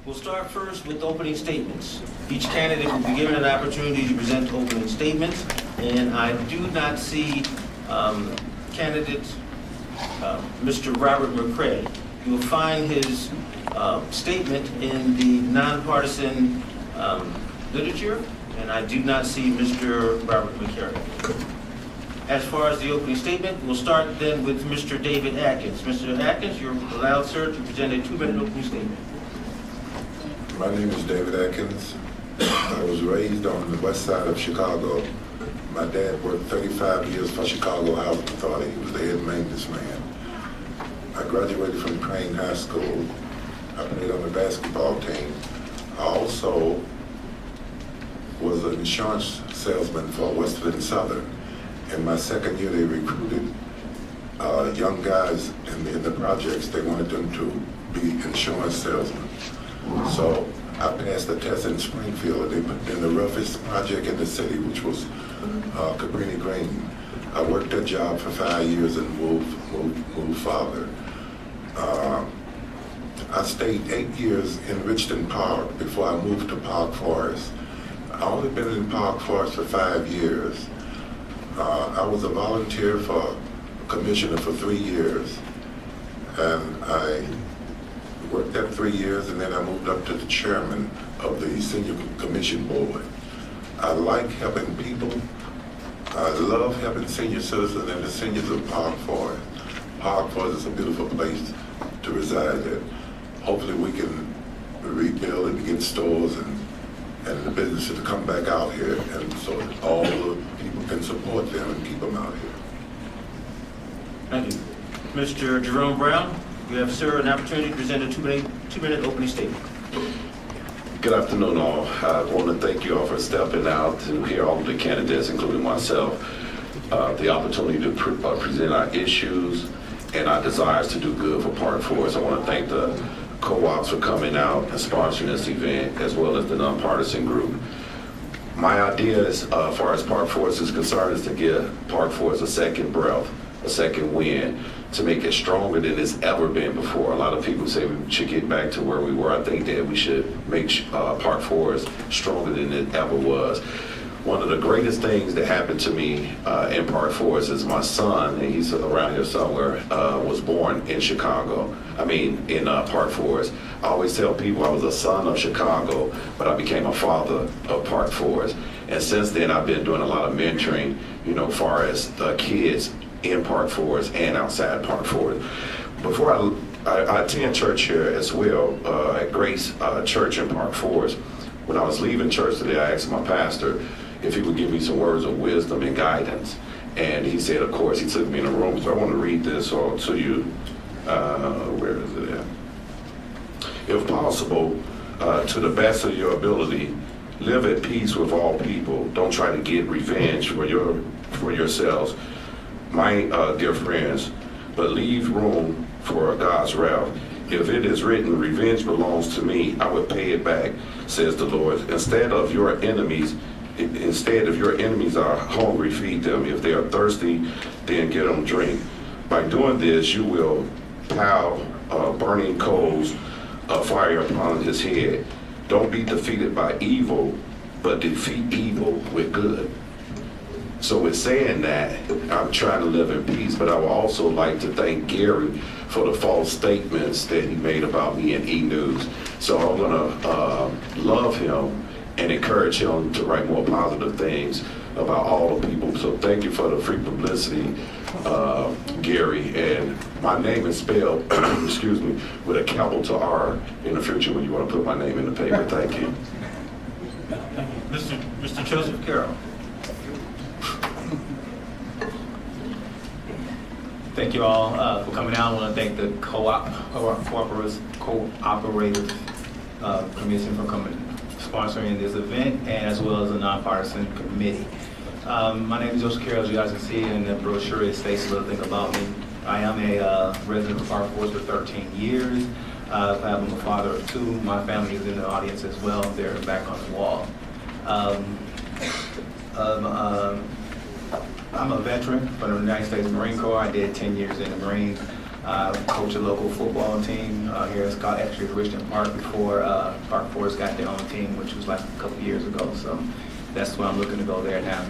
We'll start first with opening statements. Each candidate will be given an opportunity to present opening statements, and I do not see candidate Mr. Robert McCray. You'll find his statement in the nonpartisan literature, and I do not see Mr. Robert McCray. As far as the opening statement, we'll start then with Mr. David Atkins. Mr. Atkins, you're allowed, sir, to present a 2-minute opening statement. My name is David Atkins. I was raised on the west side of Chicago. My dad worked 35 years for Chicago Housing Authority. He was the head maintenance man. I graduated from Crane High School. I played on the basketball team. I also was an insurance salesman for Western Southern. In my second year, they recruited young guys in the projects. They wanted them to be insurance salesmen. So I passed the test in Springfield. They put in the roughest project in the city, which was Tiffani Graham. I worked that job for 5 years and moved farther. I stayed 8 years in Richton Park before I moved to Park Forest. I only been in Park Forest for 5 years. I was a volunteer for commissioner for 3 years, and I worked that 3 years, and then I moved up to the chairman of the senior commission board. I like helping people. I love helping senior citizens and the seniors of Park Forest. Park Forest is a beautiful place to reside in. Hopefully we can rebuild and get stores and the businesses to come back out here, and so that all the people can support them and keep them out here. Thank you. Mr. JeRome Brown, you have, sir, an opportunity to present a 2-minute opening statement. Good afternoon, all. I want to thank you all for stepping out to hear all of the candidates, including myself, the opportunity to present our issues and our desires to do good for Park Forest. I want to thank the co-ops for coming out and sponsoring this event, as well as the nonpartisan group. My idea, as far as Park Forest is concerned, is to give Park Forest a second breath, a second wind, to make it stronger than it's ever been before. A lot of people say we should get back to where we were. I think that we should make Park Forest stronger than it ever was. One of the greatest things that happened to me in Park Forest is my son, and he's around here somewhere, was born in Chicago. In Park Forest. I always tell people I was a son of Chicago, but I became a father of Park Forest. And since then, I've been doing a lot of mentoring, as far as kids in Park Forest and outside Park Forest. Before I attend church here as well, at Grace Church in Park Forest. When I was leaving church today, I asked my pastor if he would give me some words of wisdom and guidance. And he said, of course. He took me in a room, so I want to read this all to you. Where is it at? If possible, to the best of your ability, live at peace with all people. Don't try to get revenge for yourselves, my dear friends, but leave room for God's wrath. If it is written, revenge belongs to me, I will pay it back, says the Lord. Instead, if your enemies are hungry, feed them. If they are thirsty, then get them drink. By doing this, you will pile burning coals of fire upon his head. Don't be defeated by evil, but defeat evil with good. So with saying that, I'm trying to live in peace, but I would also like to thank Gary for the false statements that he made about me in eNews. So I'm gonna love him and encourage him to write more positive things about all the people. So thank you for the free publicity, Gary. And my name is spelled, excuse me, with a capital R in the future when you want to put my name in the paper. Thank you. Mr. Joseph Carroll. Thank you all for coming out. I want to thank the Cooperative Commission for sponsoring this event, and as well as the nonpartisan committee. My name is Joseph Carroll. As you guys can see in the brochure, it states a little thing about me. I am a resident of Park Forest for 13 years. I'm a father of 2. My family is in the audience as well. They're back on the wall. I'm a veteran from the United States Marine Corps. I did 10 years in the Marines. Coach a local football team here. It's called actually Richmond Park before Park Forest got their own team, which was like a couple years ago. So that's why I'm looking to go there now.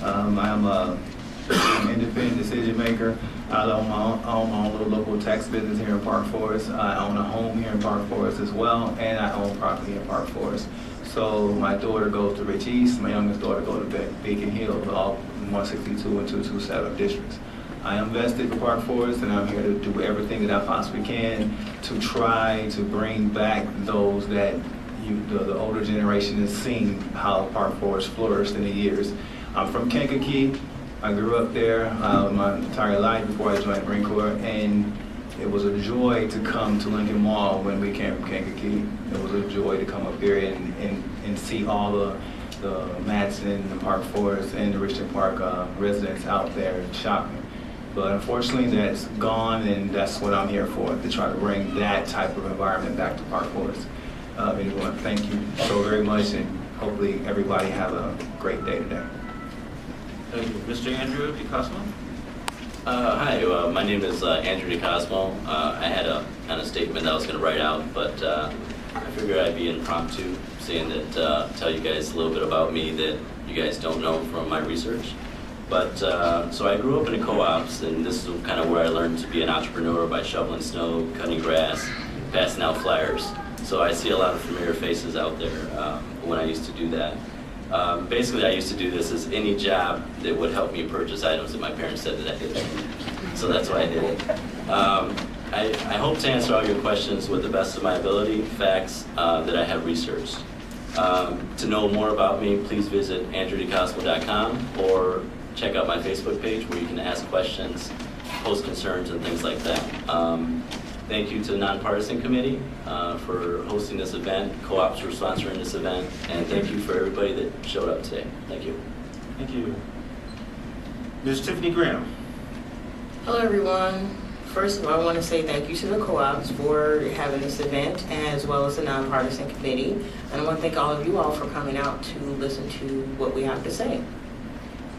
I'm an independent decision maker. I own my own little local tax business here in Park Forest. I own a home here in Park Forest as well, and I own property in Park Forest. So my daughter goes to Rich East, my youngest daughter goes to Beacon Hill, all 162 and 227 districts. I am vested for Park Forest, and I'm here to do everything that I possibly can to try to bring back those that the older generation has seen how Park Forest flourished in the years. I'm from Kankakee. I grew up there my entire life before I joined the Marine Corps, and it was a joy to come to Lincoln Mall when we came from Kankakee. It was a joy to come up here and see all the Madison, the Park Forest, and the Richmond Park residents out there shopping. But unfortunately, that's gone, and that's what I'm here for, to try to bring that type of environment back to Park Forest. Anyone, thank you so very much, and hopefully everybody have a great day today. Thank you. Mr. Andrew DiCosmo? Hi, my name is Andrew DiCosmo. I had a kind of statement I was going to write out, but I figured I'd be impromptu, saying that tell you guys a little bit about me that you guys don't know from my research. But so I grew up in the co-ops, and this is kind of where I learned to be an entrepreneur, by shoveling snow, cutting grass, passing out flyers. So I see a lot of familiar faces out there when I used to do that. Basically, I used to do this as any job that would help me purchase items that my parents said that I did. So that's why I did it. I hope to answer all your questions with the best of my ability, facts that I have researched. To know more about me, please visit andrewdicosmo.com or check out my Facebook page where you can ask questions, post concerns, and things like that. Thank you to the Non-Partisan Committee for hosting this event, co-ops for sponsoring this event, and thank you for everybody that showed up today. Thank you. Thank you. Ms. Tiffani Graham? Hello, everyone. First of all, I want to say thank you to the co-ops for having this event, as well as the Non-Partisan Committee. And I want to thank all of you all for coming out to listen to what we have to say.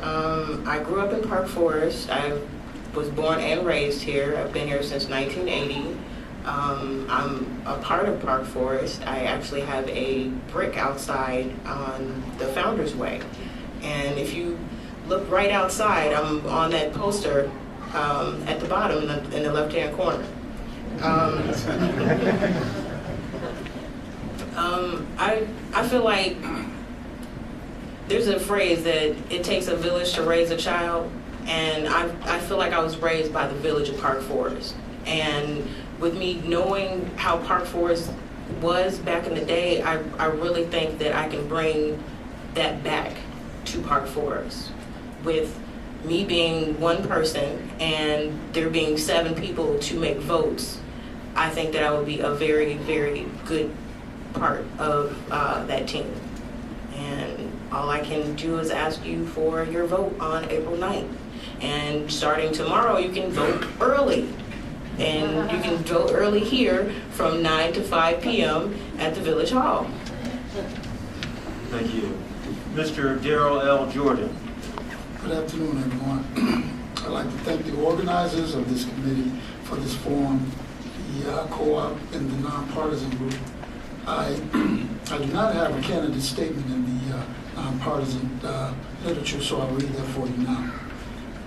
I grew up in Park Forest. I was born and raised here. I've been here since 1980. I'm a part of Park Forest. I actually have a brick outside on the Founders Way. And if you look right outside, I'm on that poster at the bottom in the left-hand corner. I feel like there's a phrase that it takes a village to raise a child, and I feel like I was raised by the village of Park Forest. And with me knowing how Park Forest was back in the day, I really think that I can bring that back to Park Forest. With me being one person and there being 7 people to make votes, I think that I would be a very, very good part of that team. And all I can do is ask you for your vote on April 9th. And starting tomorrow, you can vote early. And you can vote early here from 9 to 5 p.m. at the Village Hall. Thank you. Mr. Darryl L. Jordan? Good afternoon, everyone. I'd like to thank the organizers of this committee for this forum, the co-op and the nonpartisan group. I do not have a candidate statement in the nonpartisan literature, so I'll read that for you now.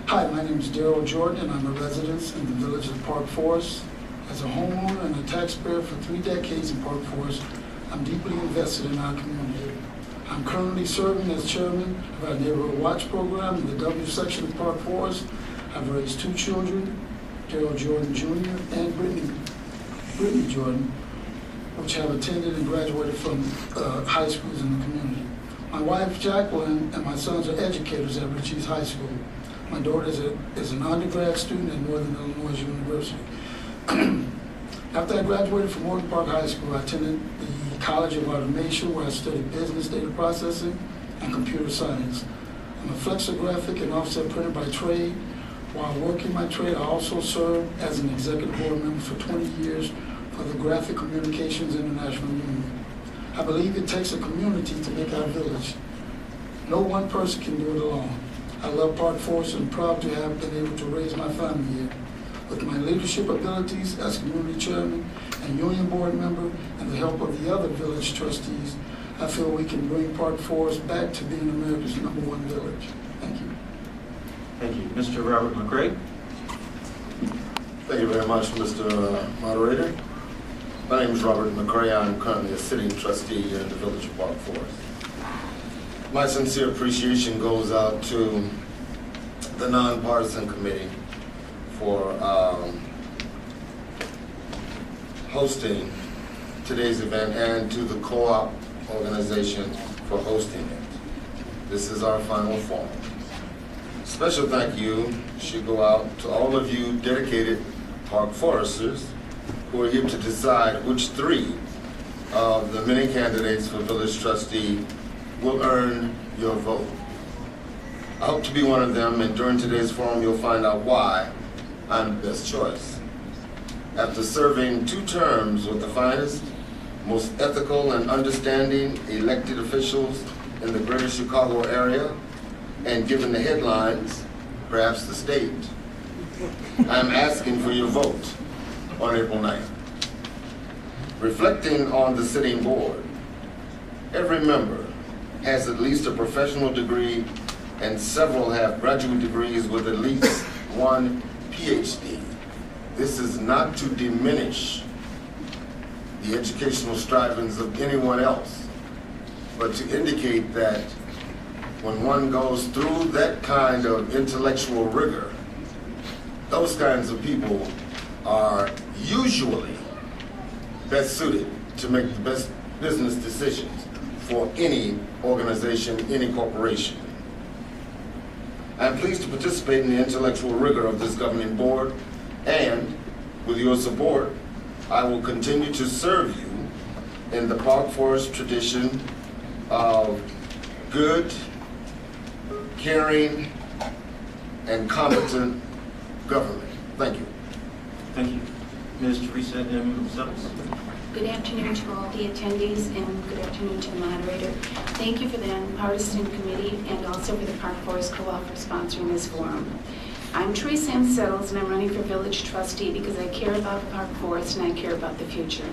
Hi, my name is Darryl Jordan, and I'm a resident in the village of Park Forest. As a homeowner and a taxpayer for 3 decades in Park Forest, I'm deeply invested in our community. I'm currently serving as chairman of our Neighborhood Watch program in the W section of Park Forest. I've raised 2 children, Darryl Jordan Jr. and Brittany Jordan, which have attended and graduated from high schools in the community. My wife, Jacqueline, and my sons are educators at Rich East High School. My daughter is an undergrad student at Northern Illinois University. After I graduated from Morgan Park High School, I attended the College of Automation, where I studied business data processing and computer science. I'm a flexographic and offset printer by trade. While working my trade, I also served as an executive board member for 20 years for the Graphic Communications International Union. I believe it takes a community to make our village. No one person can do it alone. I love Park Forest and I'm proud to have been able to raise my family here. With my leadership abilities as community chairman and union board member, and the help of the other village trustees, I feel we can bring Park Forest back to being America's #1 village. Thank you. Thank you. Mr. Robert McCray? Thank you very much, Mr. Moderator. My name is Robert McCray. I'm currently a sitting trustee here in the Village of Park Forest. My sincere appreciation goes out to the Non-Partisan Committee for hosting today's event, and to the co-op organization for hosting it. This is our final forum. Special thank you should go out to all of you dedicated Park Foresters who are here to decide which 3 of the many candidates for village trustee will earn your vote. I hope to be one of them, and during today's forum you'll find out why I'm the best choice. After serving 2 terms with the finest, most ethical and understanding elected officials in the greater Chicago area, and given the headlines, perhaps the state, I'm asking for your vote on April 9th. Reflecting on the sitting board, every member has at least a professional degree, and several have graduate degrees with at least 1 PhD. This is not to diminish the educational strivings of anyone else, but to indicate that when one goes through that kind of intellectual rigor, those kinds of people are usually best suited to make the best business decisions for any organization, any corporation. I'm pleased to participate in the intellectual rigor of this governing board, and with your support, I will continue to serve you in the Park Forest tradition of good, caring, and competent government. Thank you. Thank you. Ms. Theresa M. Simmons? Good afternoon to all the attendees, and good afternoon to the moderator. Thank you for the Non-Partisan Committee and also for the Park Forest Co-op for sponsoring this forum. I'm Theresa M. Simmons, and I'm running for Village Trustee because I care about the Park Forest and I care about the future.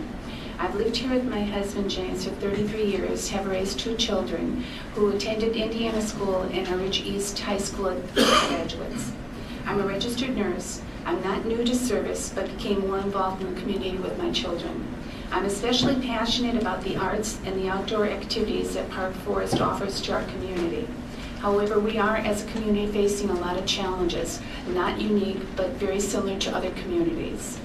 I've lived here with my husband James for 33 years, have raised 2 children who attended Indiana School and are Ridge East High School graduates. I'm a registered nurse. I'm not new to service, but became more involved in the community with my children. I'm especially passionate about the arts and the outdoor activities that Park Forest offers to our community. However, we are, as a community, facing a lot of challenges, not unique, but very similar to other communities.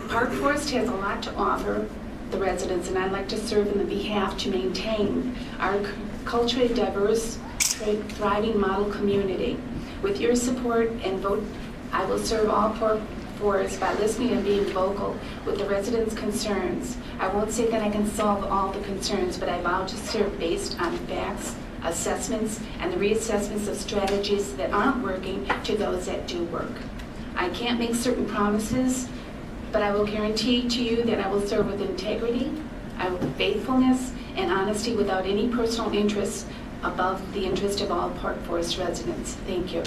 Park Forest has a lot to offer the residents, and I'd like to serve in the behalf to maintain our culturally diverse, thriving model community. With your support and vote, I will serve all Park Forest by listening and being vocal with the residents' concerns. I won't say that I can solve all the concerns, but I vow to serve based on facts, assessments, and the reassessments of strategies that aren't working to those that do work. I can't make certain promises, but I will guarantee to you that I will serve with integrity, faithfulness, and honesty without any personal interests above the interest of all Park Forest residents. Thank you.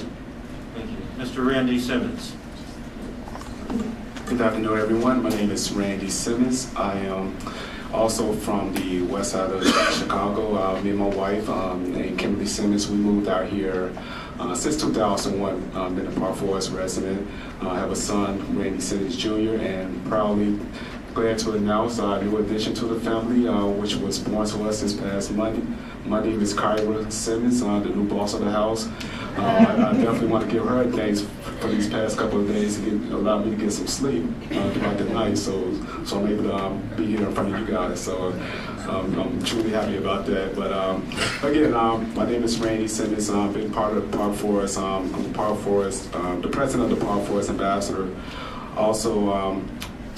Thank you. Mr. Randy Simmons? Good afternoon, everyone. My name is Randy Simmons. I am also from the west side of Chicago. Me and my wife, named Kimberly Simmons, we moved out here since 2001, been a Park Forest resident. I have a son, Randy Simmons Jr., and proudly glad to announce a new addition to the family, which was born to us this past Monday. My name is Kyra Simmons, the new boss of the house. I definitely want to give her thanks for these past couple of days to allow me to get some sleep throughout the night, so I'm able to be here in front of you guys. So I'm truly happy about that. But again, my name is Randy Simmons. I've been part of Park Forest, the president of the Park Forest Ambassador. Also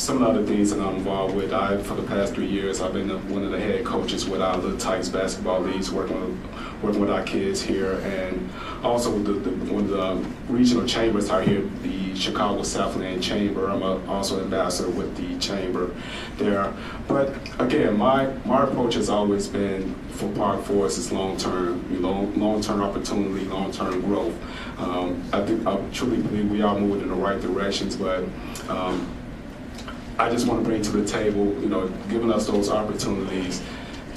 some of the other things that I'm involved with, for the past 3 years, I've been one of the head coaches with our Little Tykes basketball leagues, working with our kids here, and also with one of the regional chambers out here, the Chicago Southland Chamber. I'm also ambassador with the chamber there. But again, my approach has always been for Park Forest is long-term opportunity, long-term growth. I truly believe we are moving in the right directions, but I just want to bring to the table, giving us those opportunities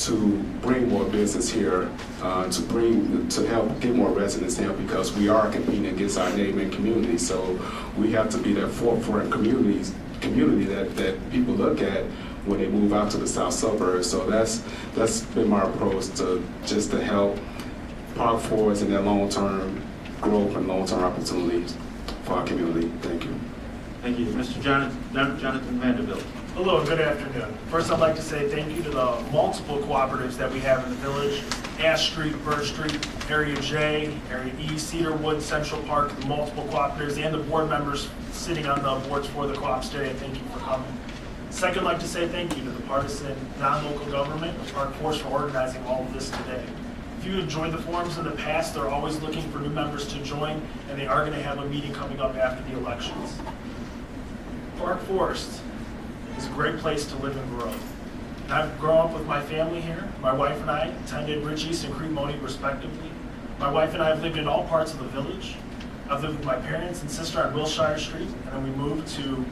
to bring more business here, to help get more residents here, because we are competing against our neighboring communities. So we have to be that forefront community that people look at when they move out to the south suburbs. So that's been my approach to help Park Forest in that long-term growth and long-term opportunities for our community. Thank you. Thank you. Mr. Jonathan Vanderbilt. Hello, good afternoon. First, I'd like to say thank you to the multiple cooperatives that we have in the village: Ash Street, Bird Street, Area J, Area E, Cedarwood, Central Park, the multiple cooperatives, and the board members sitting on the boards for the co-ops today. Thank you for coming. Second, I'd like to say thank you to the partisan non-local government of Park Forest for organizing all of this today. If you enjoyed the forums in the past, they're always looking for new members to join, and they are going to have a meeting coming up after the elections. Park Forest is a great place to live and grow. And I've grown up with my family here. My wife and I attended Rich East and Cremoni respectively. My wife and I have lived in all parts of the village. I've lived with my parents and sister on Wilshire Street, and then we moved to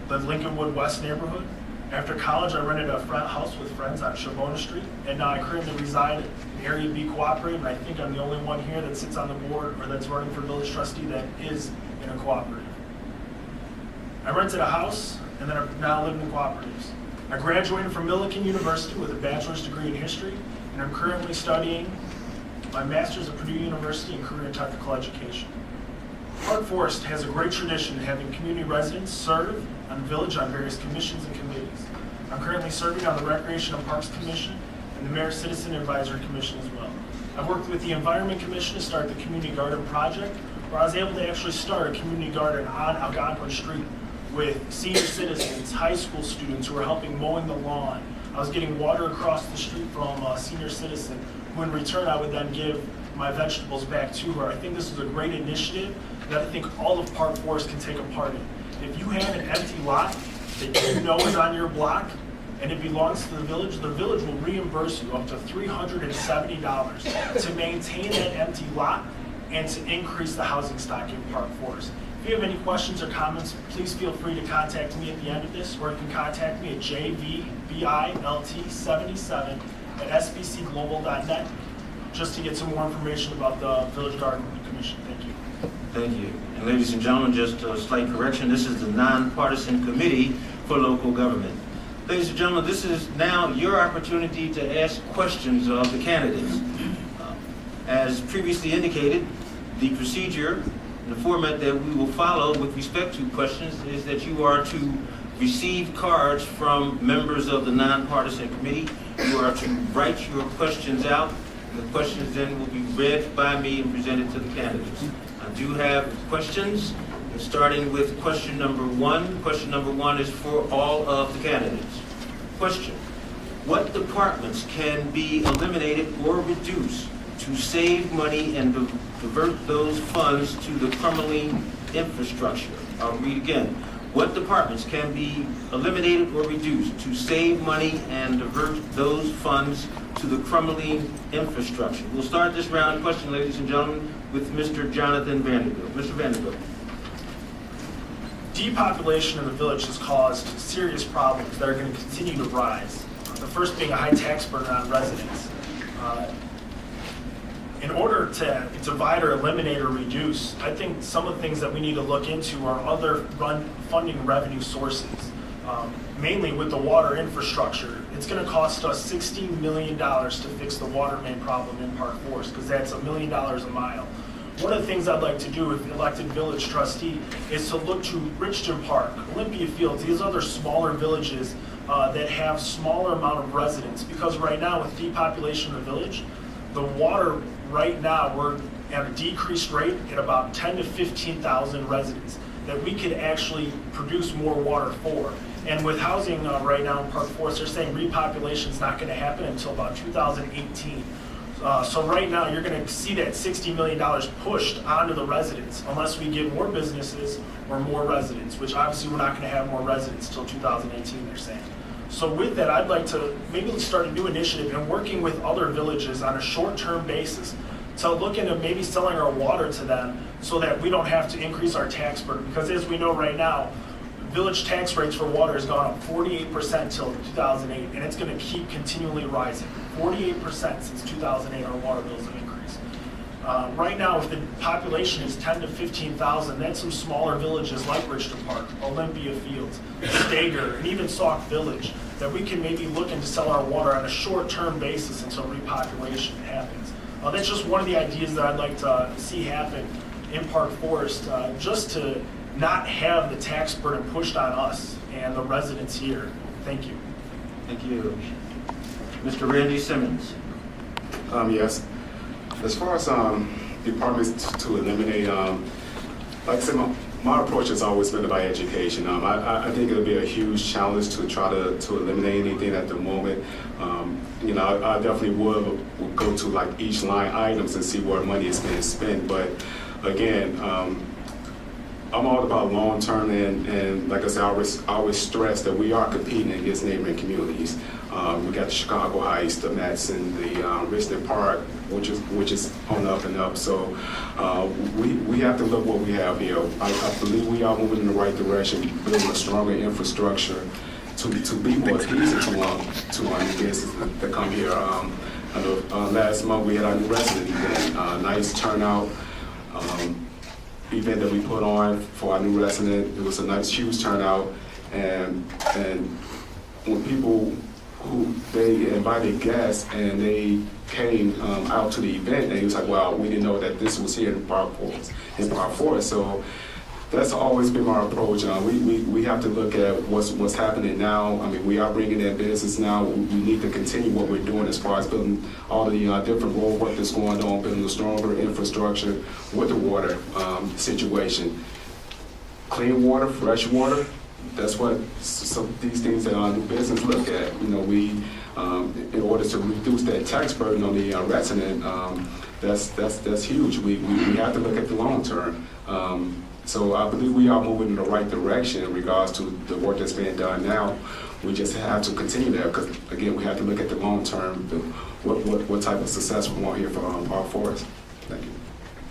the Lincolnwood West neighborhood. After college, I rented a house with friends on Shavona Street, and now I currently reside in Area B Cooperative, and I think I'm the only one here that sits on the board or that's running for village trustee that is in a cooperative. I rented a house, and then I'm now living in cooperatives. I graduated from Millikan University with a bachelor's degree in history, and I'm currently studying my master's at Purdue University in career and technical education. Park Forest has a great tradition of having community residents serve on the village on various commissions and committees. I'm currently serving on the Recreation and Parks Commission and the Mayor Citizen Advisory Commission as well. I've worked with the Environment Commission to start the Community Garden Project, where I was able to actually start a community garden on Algonquin Street with senior citizens, high school students who were helping mowing the lawn. I was getting water across the street from a senior citizen, who in return I would then give my vegetables back to her. I think this is a great initiative that I think all of Park Forest can take a part in. If you have an empty lot that you know is on your block and it belongs to the village will reimburse you up to $370 to maintain that empty lot and to increase the housing stock in Park Forest. If you have any questions or comments, please feel free to contact me at the end of this, or you can contact me at jvbilt77@sbcglobal.net just to get some more information about the Village Garden Commission. Thank you. Thank you. And ladies and gentlemen, just a slight correction. This is the Non-Partisan Committee for Local Government. Ladies and gentlemen, this is now your opportunity to ask questions of the candidates. As previously indicated, the procedure, the format that we will follow with respect to questions is that you are to receive cards from members of the Non-Partisan Committee. You are to write your questions out. The questions then will be read by me and presented to the candidates. I do have questions, starting with question number one. Question number one is for all of the candidates. Question: what departments can be eliminated or reduced to save money and divert those funds to the crumbling infrastructure? I'll read again. What departments can be eliminated or reduced to save money and divert those funds to the crumbling infrastructure? We'll start this round of questions, ladies and gentlemen, with Mr. Jonathan Vanderbilt. Mr. Vanderbilt. Depopulation in the village has caused serious problems that are going to continue to rise. The first being a high tax burden on residents. In order to divide or eliminate or reduce, I think some of the things that we need to look into are other funding revenue sources. Mainly with the water infrastructure. It's going to cost us $16 million to fix the water main problem in Park Forest, because that's $1 million a mile. One of the things I'd like to do if elected village trustee is to look to Richton Park, Olympia Fields, these other smaller villages that have smaller amount of residents, because right now with depopulation of the village, the water right now, we're at a decreased rate at about 10 to 15,000 residents that we could actually produce more water for. And with housing right now in Park Forest, they're saying repopulation is not going to happen until about 2018. So right now, you're going to see that $60 million pushed onto the residents unless we get more businesses or more residents, which obviously we're not going to have more residents until 2018, they're saying. So with that, I'd like to maybe start a new initiative and working with other villages on a short-term basis to look into maybe selling our water to them so that we don't have to increase our tax burden. Because as we know right now, village tax rates for water has gone up 48% till 2008, and it's going to keep continually rising. 48% since 2008, our water bills have increased. Right now, if the population is 10 to 15,000, then some smaller villages like Richton Park, Olympia Fields, Stager, and even Sauk Village, that we can maybe look into sell our water on a short-term basis until repopulation happens. That's just one of the ideas that I'd like to see happen in Park Forest, just to not have the tax burden pushed on us and the residents here. Thank you. Thank you. Mr. Randy Simmons. Yes. As far as departments to eliminate, like I said, my approach has always been about education. I think it'll be a huge challenge to try to eliminate anything at the moment. You know, I definitely would go to like each line items and see where money is being spent. But again, I'm all about long term, and like I said, I always stress that we are competing against neighboring communities. We got the Chicago Heights, the Madison, the Richton Park, which is on the up and up. So we have to look what we have here. I believe we are moving in the right direction, building a stronger infrastructure to be more easy to our new business that come here. I know last month we had our new resident event, nice turnout. Event that we put on for our new resident. It was a nice, huge turnout, and when people they invited guests and they came out to the event, and he was like, "Wow, we didn't know that this was here in Park Forest." So that's always been our approach. We have to look at what's happening now. I mean, we are bringing in business now. We need to continue what we're doing as far as building all the different road work that's going on, building a stronger infrastructure with the water situation. Clean water, fresh water. That's what some of these things that our new business look at. You know, we in order to reduce that tax burden on the resident, that's huge. We have to look at the long term. So I believe we are moving in the right direction in regards to the work that's being done now. We just have to continue that because, again, we have to look at the long term, what type of success we want here for Park Forest. Thank you.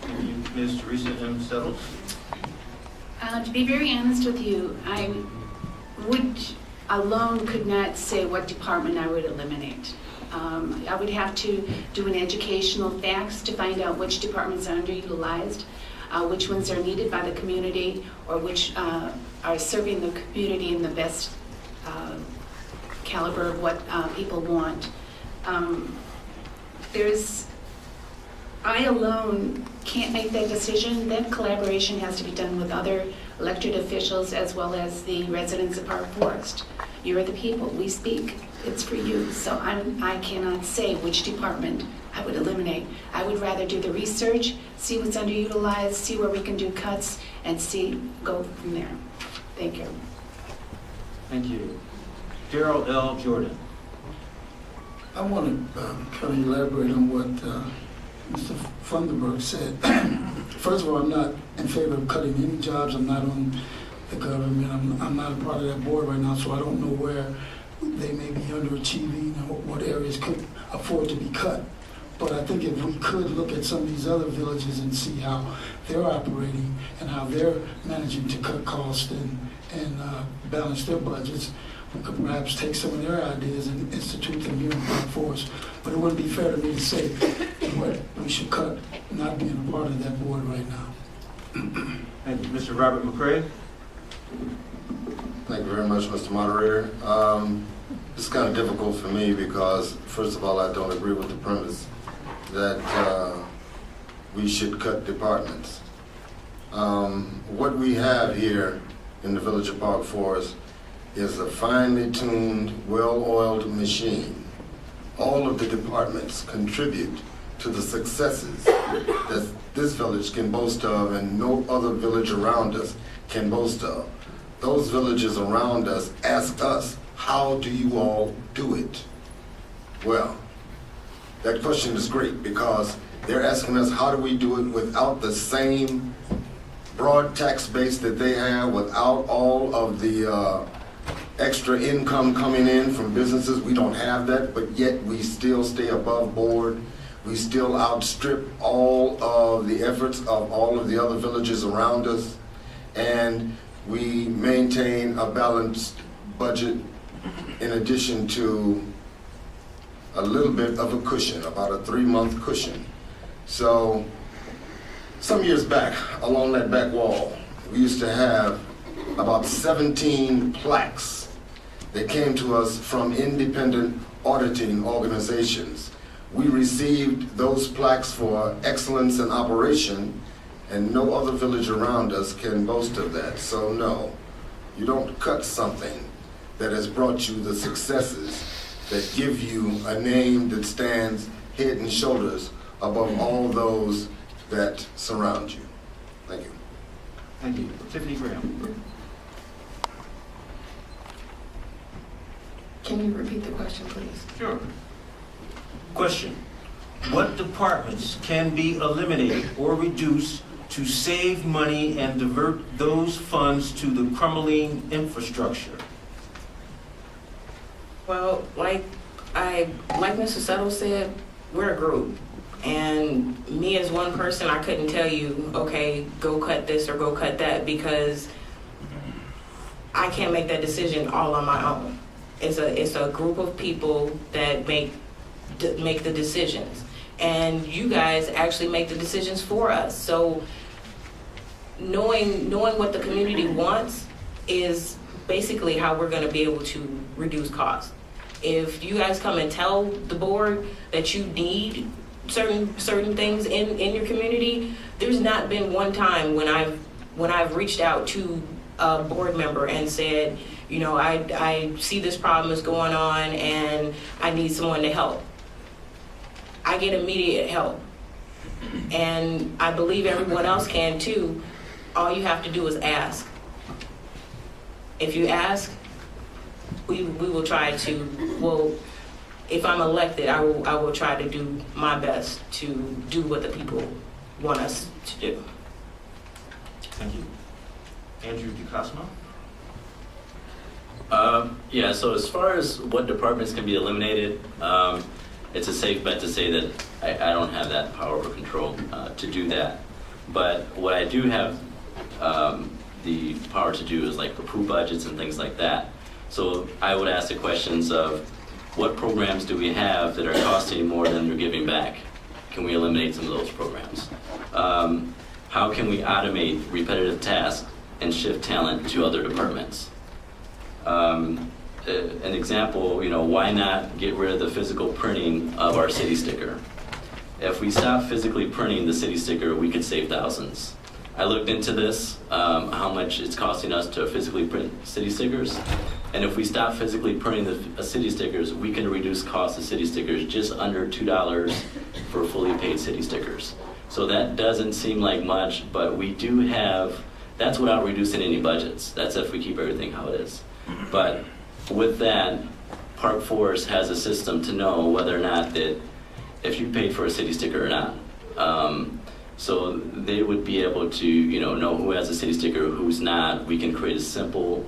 Thank you. Ms. Theresa M. Settles. To be very honest with you, I could not say what department I would eliminate. I would have to do an educational facts to find out which departments are underutilized, which ones are needed by the community, or which are serving the community in the best caliber of what people want. I alone can't make that decision. Then collaboration has to be done with other elected officials as well as the residents of Park Forest. You're the people, we speak, it's for you. So I cannot say which department I would eliminate. I would rather do the research, see what's underutilized, see where we can do cuts, and go from there. Thank you. Thank you. Darryl L. Jordan. I want to kind of elaborate on what Mr. Funderburk said. First of all, I'm not in favor of cutting any jobs. I'm not on the government. I'm not a part of that board right now, so I don't know where they may be underachieving and what areas could afford to be cut. But I think if we could look at some of these other villages and see how they're operating and how they're managing to cut costs and balance their budgets, we could perhaps take some of their ideas and institute them here in Park Forest. But it wouldn't be fair to me to say what we should cut, not being a part of that board right now. Thank you. Mr. Robert McCray. Thank you very much, Mr. Moderator. It's kind of difficult for me because, first of all, I don't agree with the premise that we should cut departments. What we have here in the village of Park Forest is a finely tuned, well-oiled machine. All of the departments contribute to the successes that this village can boast of and no other village around us can boast of. Those villages around us ask us, how do you all do it? Well, that question is great because they're asking us, how do we do it without the same broad tax base that they have, without all of the extra income coming in from businesses? We don't have that, but yet we still stay above board. We still outstrip all of the efforts of all of the other villages around us. And we maintain a balanced budget in addition to a little bit of a cushion, about a 3-month cushion. So some years back, along that back wall, we used to have about 17 plaques that came to us from independent auditing organizations. We received those plaques for excellence in operation, and no other village around us can boast of that. So no, you don't cut something that has brought you the successes that give you a name that stands head and shoulders above all those that surround you. Thank you. Thank you. Tiffani Graham. Can you repeat the question, please? Sure. Question. What departments can be eliminated or reduced to save money and divert those funds to the crumbling infrastructure? Well, like Mr. Settle said, we're a group. And me as one person, I couldn't tell you, okay, go cut this or go cut that, because I can't make that decision all on my own. It's a group of people that make the decisions. And you guys actually make the decisions for us. So knowing what the community wants is basically how we're going to be able to reduce costs. If you guys come and tell the board that you need certain things in your community, there's not been one time when I've reached out to a board member and said, you know, I see this problem is going on and I need someone to help. I get immediate help. And I believe everyone else can too. All you have to do is ask. If you ask, we will try to, well, if I'm elected, I will try to do my best to do what the people want us to do. Thank you. Andrew DiCosmo. Yeah, so as far as what departments can be eliminated, it's a safe bet to say that I don't have that power or control to do that. But what I do have the power to do is like approve budgets and things like that. So I would ask the questions of what programs do we have that are costing more than they're giving back? Can we eliminate some of those programs? How can we automate repetitive tasks and shift talent to other departments? An example, you know, why not get rid of the physical printing of our city sticker? If we stop physically printing the city sticker, we could save thousands. I looked into this, how much it's costing us to physically print city stickers. And if we stop physically printing the city stickers, we can reduce cost of city stickers just under $2 for fully paid city stickers. So that doesn't seem like much, but we do have, that's without reducing any budgets. That's if we keep everything how it is. But with that, Park Forest has a system to know whether or not that if you paid for a city sticker or not. So they would be able to, you know who has a city sticker, who's not. We can create a simple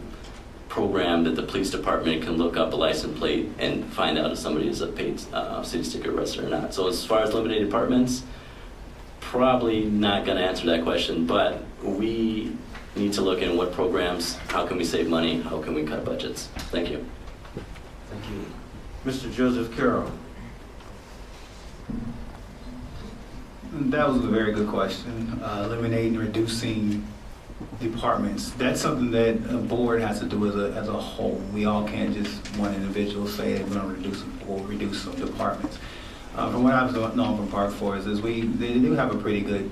program that the police department can look up a license plate and find out if somebody is a paid city sticker resident or not. So as far as limited departments, probably not going to answer that question, but we need to look in what programs, how can we save money, how can we cut budgets. Thank you. Thank you. Mr. Joseph Carroll. That was a very good question. Eliminating, reducing departments. That's something that a board has to do as a whole. We all can't just one individual say that we're going to reduce some departments. From what I've known from Park Forest is they do have a pretty good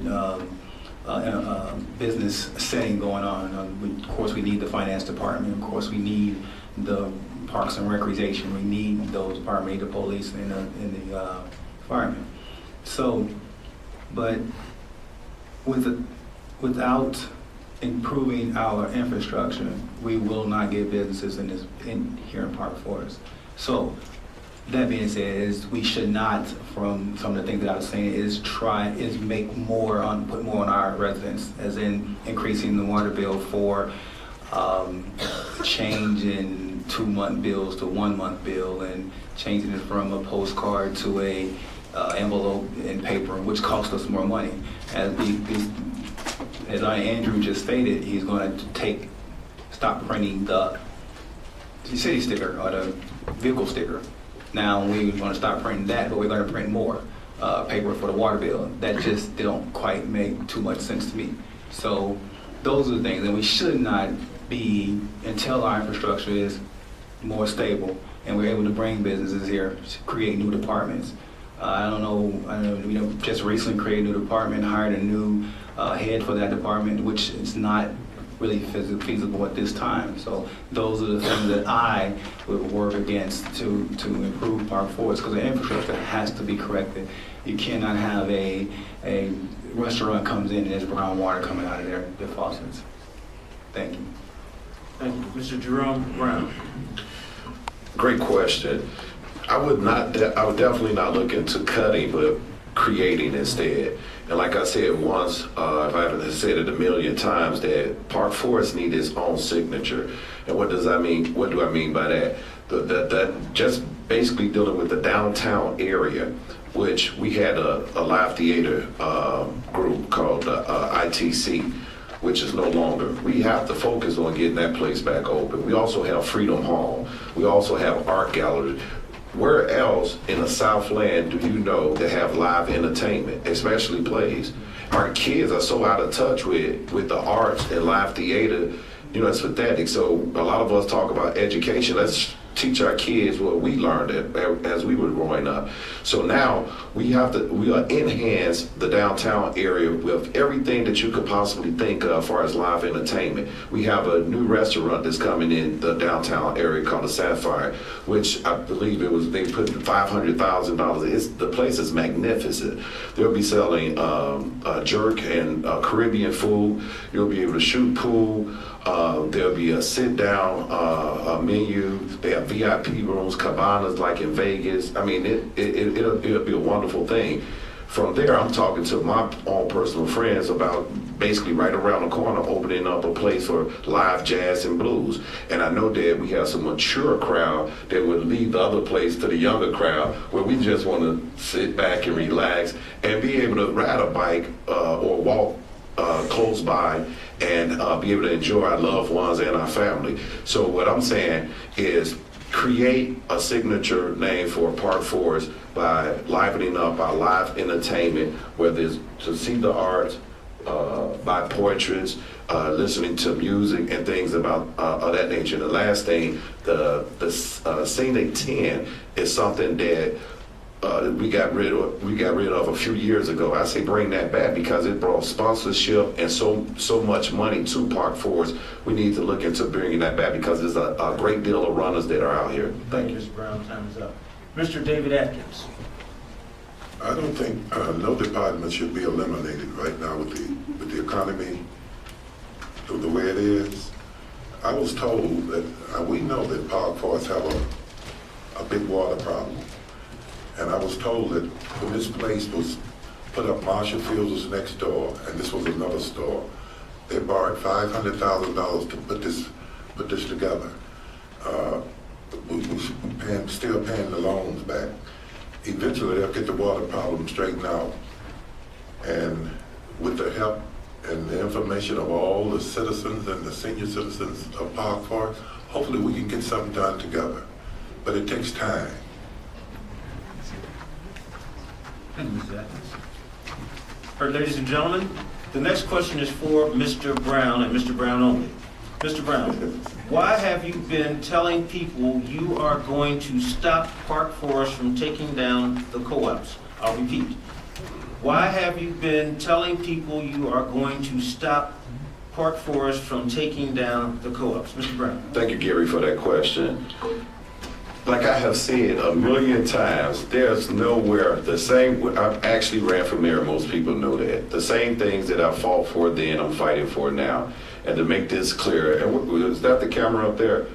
business setting going on. Of course, we need the finance department. Of course, we need the parks and recreation. We need those departments, the police and the firemen. So, but without improving our infrastructure, we will not get businesses here in Park Forest. So, that being said, is we should not, from some of the things that I was saying, make more put more on our residents, as in increasing the water bill for changing 2-month bills to 1-month bill, and changing it from a postcard to a envelope and paper, which costs us more money. As Andrew just stated, he's going to stop printing the city sticker or the vehicle sticker. Now we're going to stop printing that, but we're going to print more paper for the water bill. That just don't quite make too much sense to me. So those are the things, and we should not be, until our infrastructure is more stable and we're able to bring businesses here, to create new departments. I don't know, just recently created a new department, hired a new head for that department, which is not really feasible at this time. So those are the things that I would work against to improve Park Forest, because the infrastructure has to be corrected. You cannot have a restaurant comes in and there's brown water coming out of their faucets. Thank you. Thank you. Mr. JeRome Brown. Great question. I would definitely not look into cutting, but creating instead. And like I said once, if I haven't said it a million times, that Park Forest needs its own signature. And what does that mean? What do I mean by that? That just basically dealing with the downtown area, which we had a live theater group called ITC, which is no longer. We have to focus on getting that place back open. We also have Freedom Hall. We also have art galleries. Where else in the Southland do you know that have live entertainment, especially plays? Our kids are so out of touch with the arts and live theater, it's pathetic. So a lot of us talk about education. Let's teach our kids what we learned as we were growing up. So now we enhance the downtown area with everything that you could possibly think of as far as live entertainment. We have a new restaurant that's coming in the downtown area called the Sapphire, which I believe they put $500,000. The place is magnificent. They'll be selling jerk and Caribbean food. You'll be able to shoot pool. There'll be a sit-down menu. They have VIP rooms, cabanas like in Vegas. I mean, it'll be a wonderful thing. From there, I'm talking to my own personal friends about basically right around the corner opening up a place for live jazz and blues. And I know that we have some mature crowd that would leave the other place to the younger crowd, where we just want to sit back and relax and be able to ride a bike or walk close by and be able to enjoy our loved ones and our family. So what I'm saying is create a signature name for Park Forest by livening up our live entertainment, whether it's to see the arts, buy portraits, listening to music and things about of that nature. And the last thing, the Scenic 10 is something that we got rid of a few years ago. I say bring that back because it brought sponsorship and so much money to Park Forest. We need to look into bringing that back because there's a great deal of runners that are out here. Thank you, Mr. Brown. Time is up. Mr. David Atkins. I don't think no department should be eliminated right now with the economy the way it is. I was told that we know that Park Forest have a big water problem. And I was told that when this place was put up, Marshall Fields was next door, and this was another store. They borrowed $500,000 to put this together. We're still paying the loans back. Eventually, they'll get the water problem straightened out. And with the help and the information of all the citizens and the senior citizens of Park Forest, hopefully we can get something done together. But it takes time. Thank you, Mr. Atkins. All right, ladies and gentlemen, the next question is for Mr. Brown and Mr. Brown only. Mr. Brown, why have you been telling people you are going to stop Park Forest from taking down the co-ops? I'll repeat. Why have you been telling people you are going to stop Park Forest from taking down the co-ops? Mr. Brown. Thank you, Gary, for that question. like I have said a million times, there's nowhere the same. I actually ran for mayor. Most people know that. The same things that I fought for then, I'm fighting for now. And to make this clear, and is that the camera up there?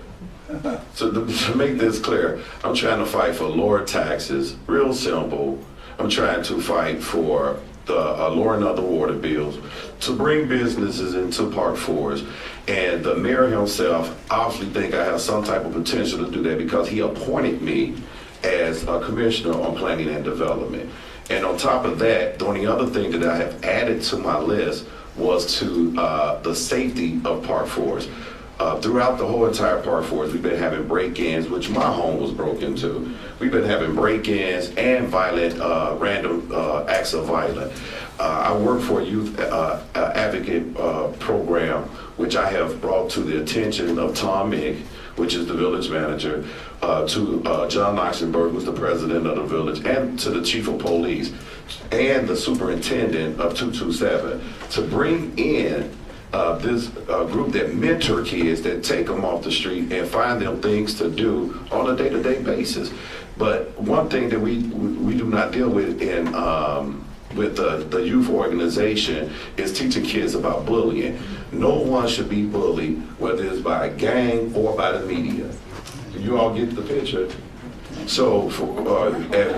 So to make this clear, I'm trying to fight for lower taxes, real simple. I'm trying to fight for the lowering of the water bills, to bring businesses into Park Forest. And the mayor himself obviously think I have some type of potential to do that because he appointed me as a commissioner on planning and development. And on top of that, the only other thing that I have added to my list was to the safety of Park Forest. Throughout the whole entire Park Forest, we've been having break-ins, which my home was broken into. We've been having break-ins and violent, random acts of violence. I work for a youth advocate program, which I have brought to the attention of Tom Mick, which is the village manager, to John Oxenberg, who's the president of the village, and to the chief of police, and the superintendent of 227, to bring in this group that mentor kids, that take them off the street and find them things to do on a day-to-day basis. But one thing that we do not deal with in with the youth organization is teaching kids about bullying. No one should be bullied, whether it's by a gang or by the media. You all get the picture? So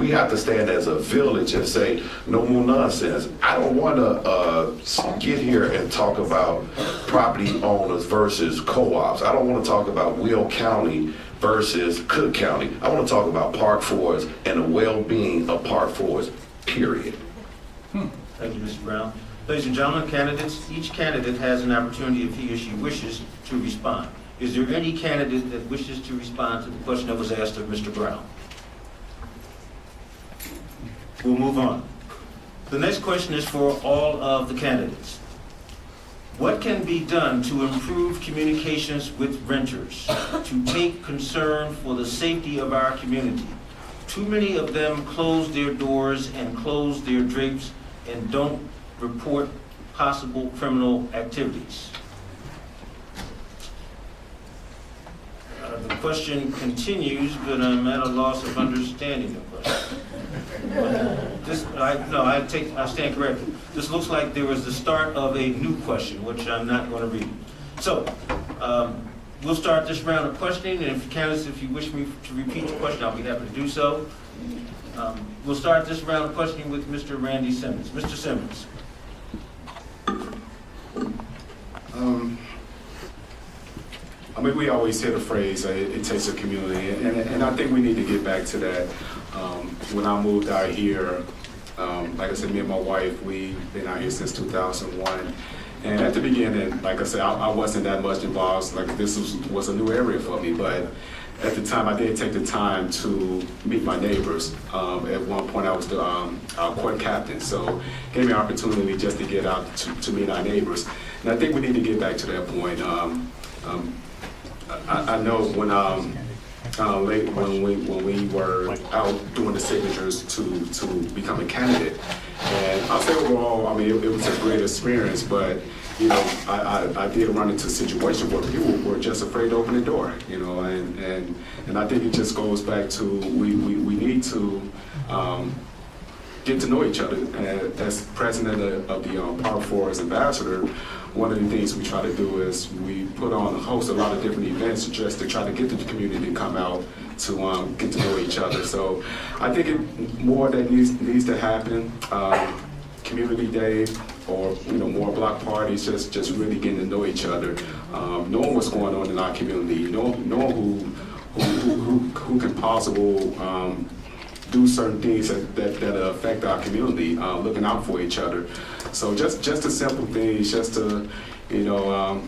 we have to stand as a village and say, no more nonsense. I don't want to get here and talk about property owners versus co-ops. I don't want to talk about Will County versus Cook County. I want to talk about Park Forest and the well-being of Park Forest, period. Thank you, Mr. Brown. Ladies and gentlemen, candidates, each candidate has an opportunity if he or she wishes to respond. Is there any candidate that wishes to respond to the question that was asked of Mr. Brown? We'll move on. The next question is for all of the candidates. What can be done to improve communications with renters, to take concern for the safety of our community? Too many of them close their doors and close their drapes and don't report possible criminal activities. The question continues, but I'm at a loss of understanding the question. I stand corrected. This looks like there was the start of a new question, which I'm not going to read. So, we'll start this round of questioning, and candidates, if you wish me to repeat the question, I'll be happy to do so. We'll start this round of questioning with Mr. Randy Simmons. Mr. Simmons. I mean, we always hear the phrase, it takes a community, and I think we need to get back to that. When I moved out here, like I said, me and my wife, we've been out here since 2001. And at the beginning, like I said, I wasn't that much involved. Like, this was a new area for me, but at the time, I did take the time to meet my neighbors. At one point, I was the court captain, so it gave me an opportunity just to get out to meet our neighbors. And I think we need to get back to that point. I know when we were out doing the signatures to become a candidate, and I'll say overall, I mean, it was a great experience, but you know, I did run into situations where people were just afraid to open the door, you know, and I think it just goes back to we need to get to know each other. As president of the Park Forest Ambassador, one of the things we try to do is we host a lot of different events just to try to get the community to come out to get to know each other. So I think more that needs to happen. Community day, or you know, more block parties, just really getting to know each other, knowing what's going on in our community, knowing who can possibly do certain things that affect our community, looking out for each other. So just the simple things, just to, you know,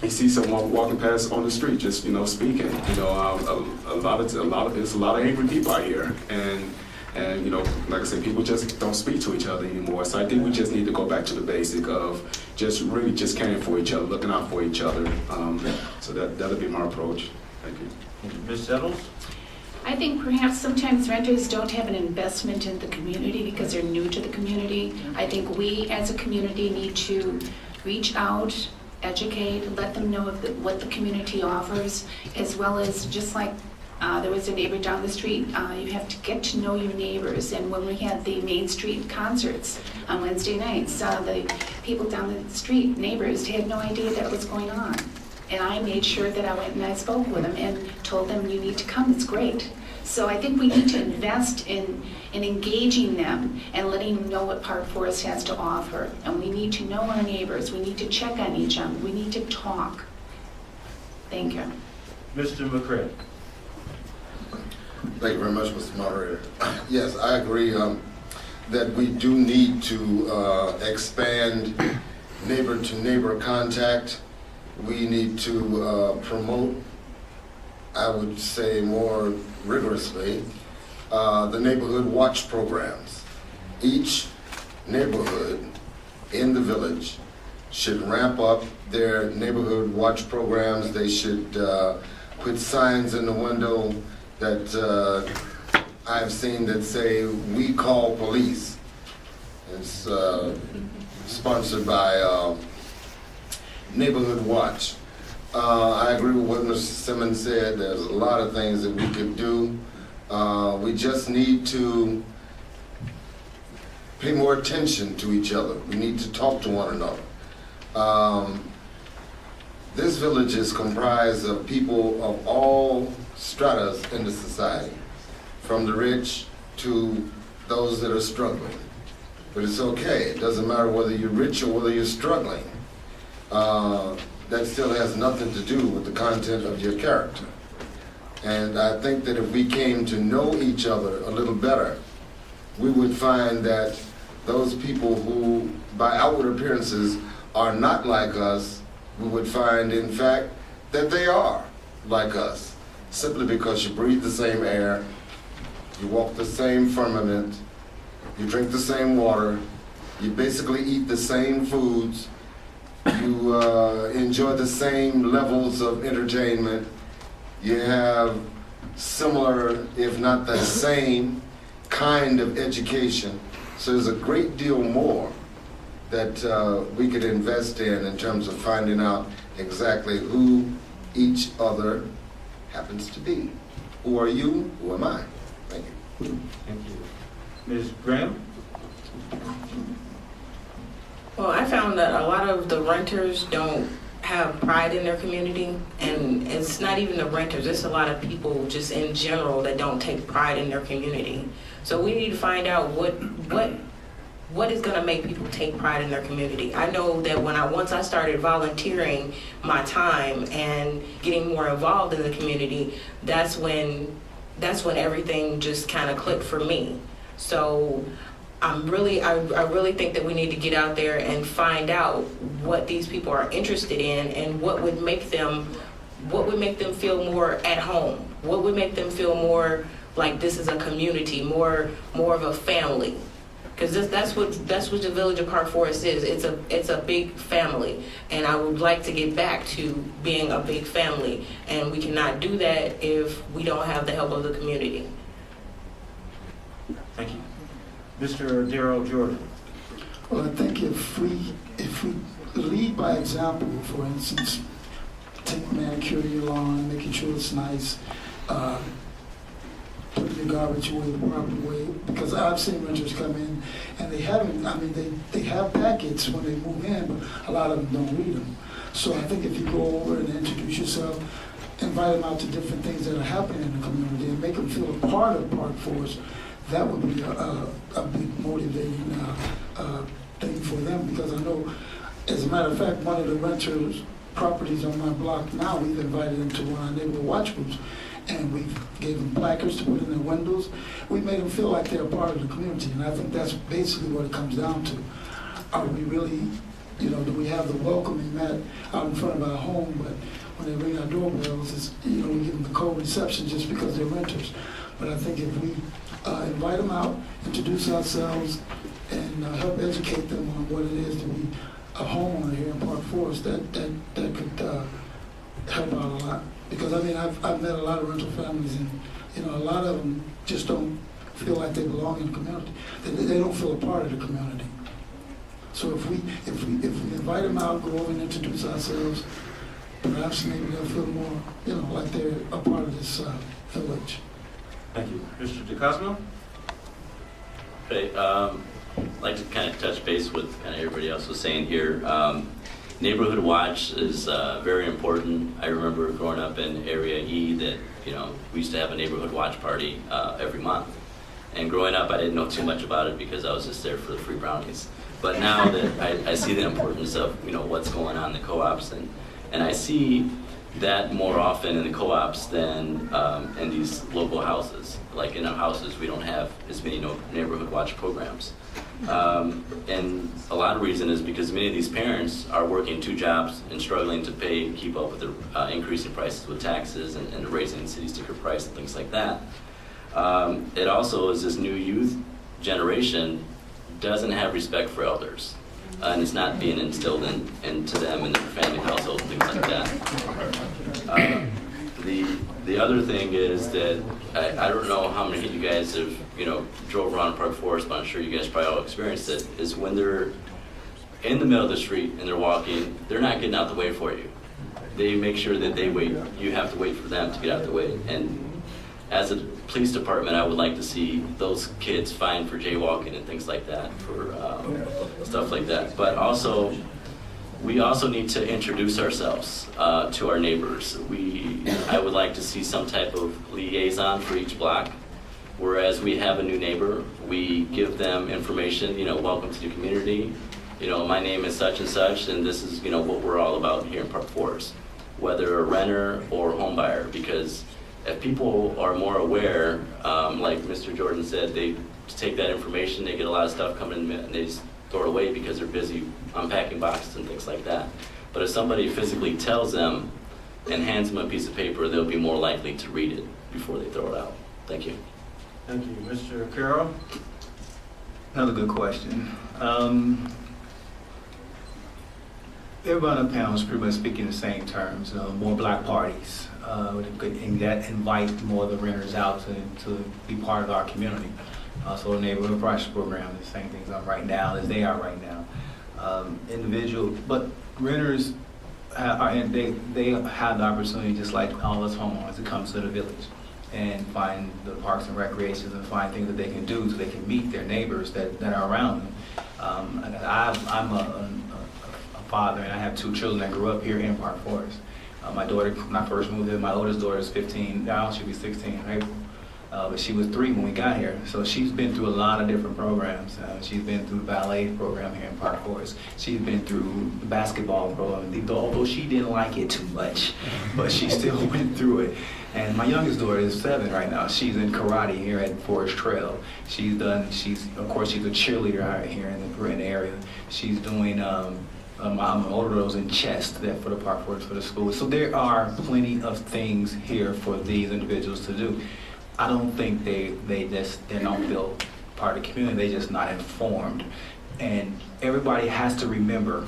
you see someone walking past on the street, just, you know, speaking. You know, there's a lot of angry people out here, and you know, like I said, people just don't speak to each other anymore. So I think we just need to go back to the basic of just really just caring for each other, looking out for each other. So that'll be my approach. Thank you. Ms. Settles? I think perhaps sometimes renters don't have an investment in the community because they're new to the community. I think we as a community need to reach out, educate, let them know of what the community offers, as well as just like There was a neighbor down the street. You have to get to know your neighbors. And when we had the Main Street concerts on Wednesday nights, the people down the street, neighbors, had no idea that was going on. And I made sure that I went and I spoke with them and told them, you need to come, it's great. So I think we need to invest in engaging them and letting them know what Park Forest has to offer. And we need to know our neighbors. We need to check on each other. We need to talk. Thank you. Mr. McCray. Thank you very much, Mr. Moderator. Yes, I agree that we do need to expand neighbor-to-neighbor contact. We need to promote, I would say more rigorously, the neighborhood watch programs. Each neighborhood in the village should ramp up their neighborhood watch programs. They should put signs in the window that I've seen that say, "We call police." It's sponsored by Neighborhood Watch. I agree with what Mr. Simmons said. There's a lot of things that we could do. We just need to pay more attention to each other. We need to talk to one another. This village is comprised of people of all stratas in the society, from the rich to those that are struggling. But it's okay. It doesn't matter whether you're rich or whether you're struggling. That still has nothing to do with the content of your character. And I think that if we came to know each other a little better, we would find that those people who, by outward appearances, are not like us, we would find, in fact, that they are like us, simply because you breathe the same air, you walk the same firmament, you drink the same water, you basically eat the same foods, you enjoy the same levels of entertainment, you have similar, if not the same, kind of education. So there's a great deal more that we could invest in terms of finding out exactly who each other happens to be. Who are you? Who am I? Thank you. Thank you. Ms. Graham? Well, I found that a lot of the renters don't have pride in their community, and it's not even the renters, it's a lot of people just in general that don't take pride in their community. So we need to find out what is going to make people take pride in their community. I know that once I started volunteering my time and getting more involved in the community, that's when everything just kind of clicked for me. So I really think that we need to get out there and find out what these people are interested in and what would make them feel more at home, what would make them feel more like this is a community, more of a family. Because that's what the Village of Park Forest is. It's a big family, and I would like to get back to being a big family, and we cannot do that if we don't have the help of the community. Thank you. Mr. Darryl Jordan. Well, I think if we lead by example, for instance, take manicure your lawn, making sure it's nice, putting your garbage away the proper way, because I've seen renters come in and they have packets when they move in, but a lot of them don't read them. So I think if you go over and introduce yourself, invite them out to different things that are happening in the community and make them feel a part of Park Forest, that would be a big motivating thing for them, because I know, as a matter of fact, one of the renters' properties on my block now, we've invited them to one of our neighborhood watch groups, and we gave them placards to put in their windows. We made them feel like they're a part of the community, and I think that's basically what it comes down to. Are we really, do we have the welcoming mat out in front of our home, but when they ring our doorbells, it's, we give them the cold reception just because they're renters. But I think if we invite them out, introduce ourselves, and help educate them on what it is to be a homeowner here in Park Forest, that could help out a lot. Because I've met a lot of rental families, and a lot of them just don't feel like they belong in the community. They don't feel a part of the community. So if we invite them out, go over and introduce ourselves, perhaps maybe they'll feel more, like they're a part of this village. Thank you. Mr. DiCosmo? Okay, I'd like to kind of touch base with kind of everybody else was saying here. Neighborhood watch is very important. I remember growing up in Area E that, we used to have a neighborhood watch party every month. And growing up, I didn't know too much about it because I was just there for the free brownies. But now that I see the importance of, what's going on in the co-ops, and I see that more often in the co-ops than in these local houses. Like in our houses, we don't have as many neighborhood watch programs. And a lot of reason is because many of these parents are working 2 jobs and struggling to keep up with the increase in prices with taxes and the raising city sticker price and things like that. It also is this new youth generation doesn't have respect for elders. And it's not being instilled into them in their family household and things like that. The other thing is that I don't know how many of you guys have drove around Park Forest, but I'm sure you guys probably all experienced it. Is when they're in the middle of the street and they're walking, they're not getting out the way for you. They make sure that they wait. You have to wait for them to get out the way. And as a police department, I would like to see those kids fined for jaywalking and things like that, for stuff like that. But also, we also need to introduce ourselves to our neighbors. I would like to see some type of liaison for each block. Whereas we have a new neighbor, we give them information, welcome to the community. My name is such and such, and this is, what we're all about here in Park Forest. Whether a renter or home buyer, because if people are more aware, like Mr. Jordan said, they take that information, they get a lot of stuff coming in, and they just throw it away because they're busy unpacking boxes and things like that. But if somebody physically tells them and hands them a piece of paper, they'll be more likely to read it before they throw it out. Thank you. Thank you. Mr. Carroll? Another good question. Everybody on the panel is pretty much speaking the same terms. More block parties, and that invite more of the renters out to be part of our community. So the neighborhood watch program, the same things on right now as they are right now. But renters they have the opportunity, just like all us homeowners, to come to the village and find the parks and recreations and find things that they can do so they can meet their neighbors that are around them. I'm a father, and I have 2 children that grew up here in Park Forest. My daughter, when I first moved here, my oldest daughter is 15 now, she'll be 16 in April. But she was 3 when we got here, so she's been through a lot of different programs. She's been through the ballet program here in Park Forest. She's been through the basketball program, although she didn't like it too much, but she still went through it. And my youngest daughter is 7 right now. She's in karate here at Forest Trail. Of course, she's a cheerleader out here in the area. She's doing MODERATORs in chess for the Park Forest, for the school. So there are plenty of things here for these individuals to do. I don't think they don't feel part of the community, they just not informed. And everybody has to remember,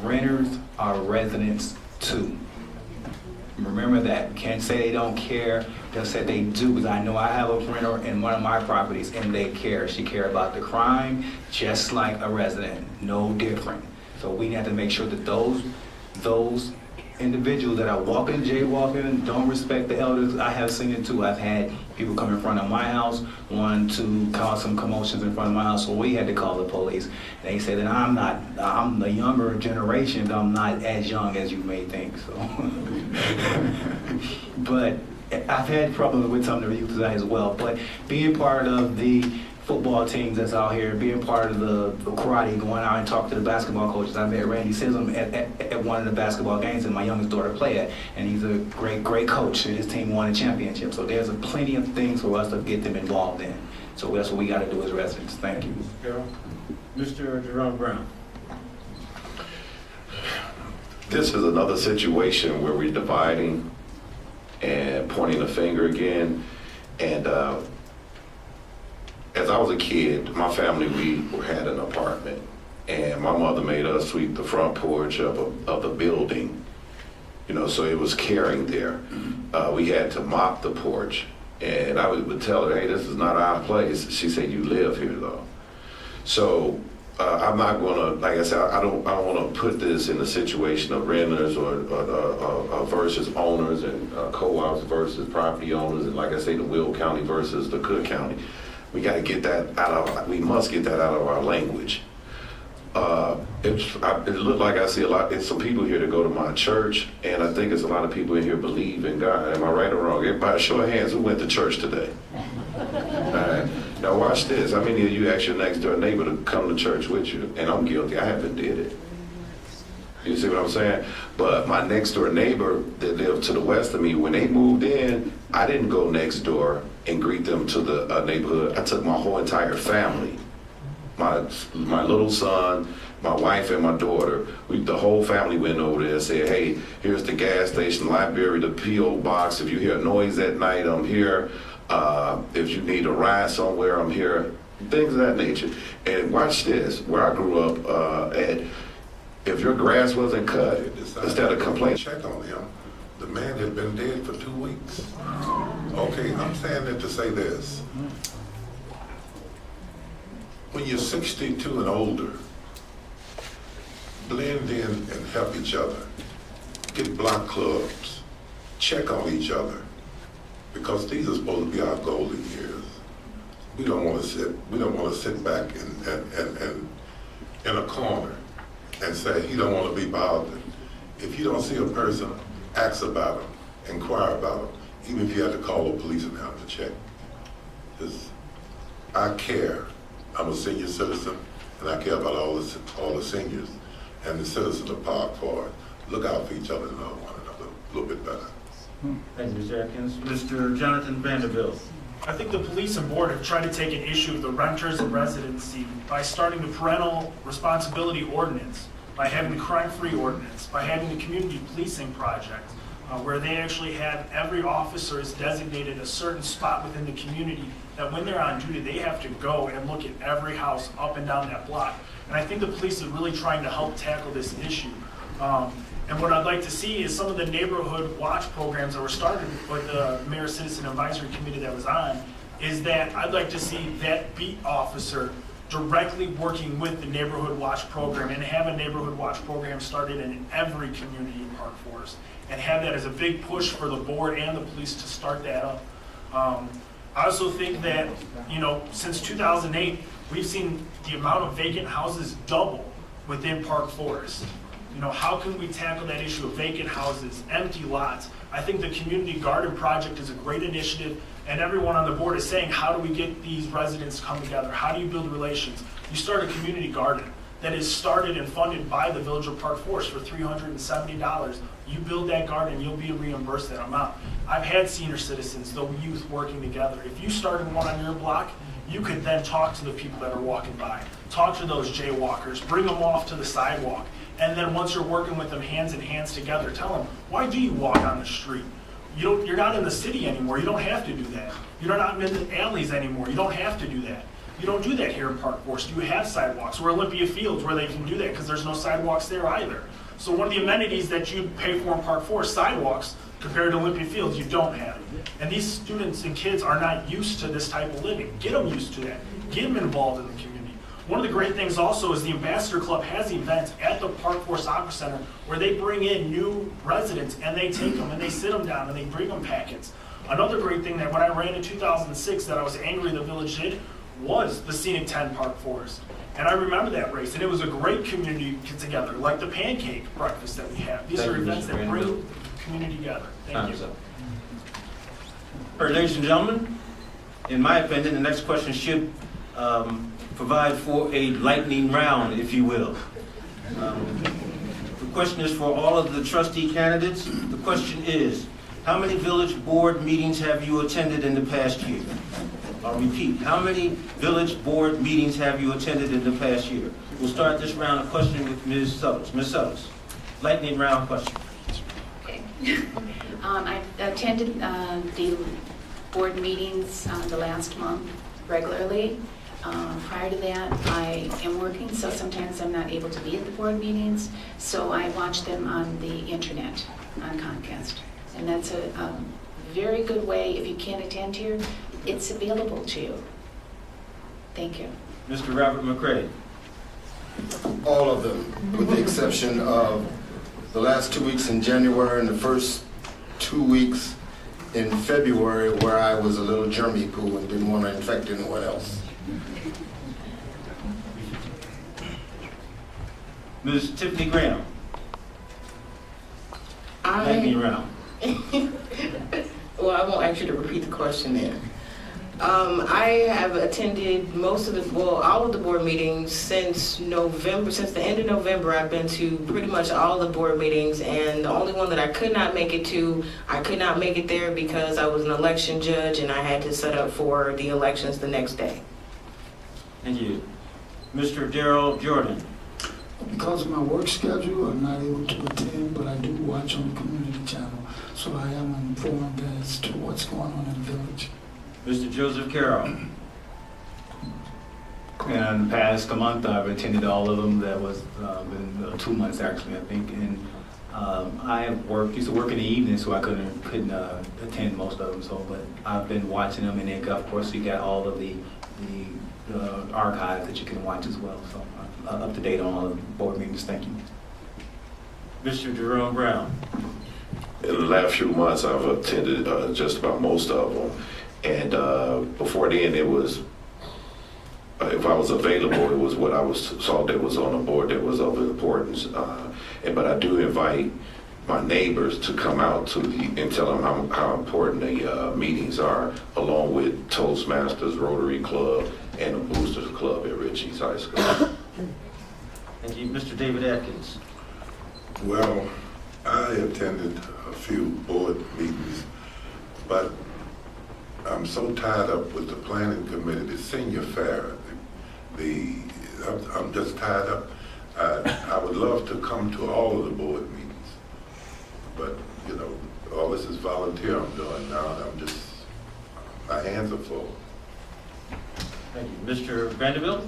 renters are residents too. Remember that. Can't say they don't care, they'll say they do, because I know I have a renter in one of my properties and they care. She cares about the crime just like a resident, no different. So we have to make sure that those individuals that are walking, jaywalking, don't respect the elders. I have seen it too. I've had people come in front of my house, wanting to cause some commotions in front of my house, so we had to call the police. They say that I'm the younger generation, but I'm not as young as you may think, so. But I've had problems with some of the youth as well, but being part of the football teams that's out here, being part of the karate, going out and talk to the basketball coaches. I met Randy Simmons at one of the basketball games that my youngest daughter played at, and he's a great coach, and his team won a championship. So there's plenty of things for us to get them involved in. So that's what we got to do as residents. Thank you. Mr. JeRome Brown. This is another situation where we're dividing and pointing the finger again. And as I was a kid, my family, we had an apartment, and my mother made us sweep the front porch of the building, so it was caring there. We had to mop the porch, and I would tell her, hey, this is not our place. She said, you live here though. So I'm not gonna, like I said, I don't wanna put this in the situation of renters or versus owners, and co-ops versus property owners, and like I say, the Will County versus the Cook County. We got to get that we must get that out of our language. It looked like I see it's some people here that go to my church, and I think there's a lot of people in here believe in God. Am I right or wrong? Everybody, show of hands, who went to church today? All right. Now watch this. How many of you ask your next door neighbor to come to church with you? And I'm guilty. I haven't did it. You see what I'm saying? But my next door neighbor that lived to the west of me, when they moved in, I didn't go next door and greet them to the neighborhood. I took my whole entire family. My little son, my wife, and my daughter. The whole family went over there and said, hey, here's the gas station, library, the P.O. box. If you hear noise at night, I'm here. If you need a ride somewhere, I'm here. Things of that nature. And watch this, where I grew up at, if your grass wasn't cut, instead of complaining. Check on him. The man had been dead for 2 weeks. Okay, I'm saying that to say this. When you're 62 and older, blend in and help each other. Get block clubs. Check on each other. Because these are supposed to be our golden years. We don't want to sit back in a corner and say you don't want to be bothered. If you don't see a person, ask about them, inquire about them, even if you have to call the police and have to check. I care. I'm a senior citizen, and I care about all the seniors and the citizens of Park Forest. Look out for each other and love one another a little bit better. Thank you, Mr. Atkins. Mr. Jonathan Vanderbilt. I think the police and board have tried to take an issue of the renters and residency by starting the parental responsibility ordinance, by having the crime-free ordinance, by having the community policing project, where they actually have every officer is designated a certain spot within the community that when they're on duty, they have to go and look at every house up and down that block. And I think the police are really trying to help tackle this issue. And what I'd like to see is some of the neighborhood watch programs that were started with the Mayor Citizen Advisory Committee that was on, is that I'd like to see that beat officer directly working with the neighborhood watch program and have a neighborhood watch program started in every community in Park Forest and have that as a big push for the board and the police to start that up. I also think that, since 2008, we've seen the amount of vacant houses double within Park Forest. How can we tackle that issue of vacant houses, empty lots? I think the community garden project is a great initiative, and everyone on the board is saying, how do we get these residents to come together? How do you build relations? You start a community garden that is started and funded by the Village of Park Forest for $370. You build that garden, you'll be reimbursed that amount. I've had senior citizens, the youth working together. If you started one on your block, you could then talk to the people that are walking by, talk to those jaywalkers, bring them off to the sidewalk. And then once you're working with them hands in hands together, tell them, why do you walk on the street? You're not in the city anymore. You don't have to do that. You're not in the alleys anymore. You don't have to do that. You don't do that here in Park Forest. You have sidewalks. We're Olympia Fields where they can do that because there's no sidewalks there either. So one of the amenities that you pay for in Park Forest, sidewalks, compared to Olympia Fields, you don't have. And these students and kids are not used to this type of living. Get them used to that. Get them involved in the community. One of the great things also is the Ambassador Club has events at the Park Forest Aqua Center where they bring in new residents and they take them and they sit them down and they bring them packets. Another great thing that when I ran in 2006 that I was angry the village did was the Scenic 10 Park Forest. And I remember that race, and it was a great community get together, like the pancake breakfast that we have. These are events that bring the community together. Thank you. All right, ladies and gentlemen, in my opinion, the next question should provide for a lightning round, if you will. The question is for all of the trustee candidates. The question is, how many village board meetings have you attended in the past year? I'll repeat, how many village board meetings have you attended in the past year? We'll start this round of questioning with Ms. Sellers. Ms. Sellers, lightning round question. Okay. I've attended the board meetings the last month regularly. Prior to that, I am working, so sometimes I'm not able to be at the board meetings, so I watch them on the internet, on Comcast. And that's a very good way, if you can't attend here, it's available to you. Thank you. Mr. Robert McCray. All of them, with the exception of the last 2 weeks in January and the first 2 weeks in February where I was a little germy poo and didn't want to infect anyone else. Ms. Tiffani Graham. Hand me around. Well, I won't ask you to repeat the question then. I have attended all of the board meetings since the end of November. I've been to pretty much all the board meetings, and the only one that I could not make it to, I could not make it there because I was an election judge and I had to set up for the elections the next day. Thank you. Mr. Darryl Jordan. Because of my work schedule, I'm not able to attend, but I do watch on the community channel, so I am informed as to what's going on in the village. Mr. Joseph Carroll. And the past month, I've attended all of them. That was been 2 months actually, I think. And I used to work in the evening, so I couldn't attend most of them. So, but I've been watching them, and then of course you got all of the archives that you can watch as well. So up to date on all the board meetings. Thank you. Mr. JeRome Brown. In the last few months, I've attended just about most of them. And before then, it was, if I was available, it was what I saw that was on the board that was of importance. But I do invite my neighbors to come out and tell them how important the meetings are, along with Toastmasters, Rotary Club, and the Boosters Club at Ritchie's High School. Thank you. Mr. David Atkins. Well, I attended a few board meetings, but I'm so tied up with the planning committee, the senior fair. I'm just tied up. I would love to come to all of the board meetings, but you know, all this is volunteer I'm doing now, and my hands are full. Thank you. Mr. Vanderbilt.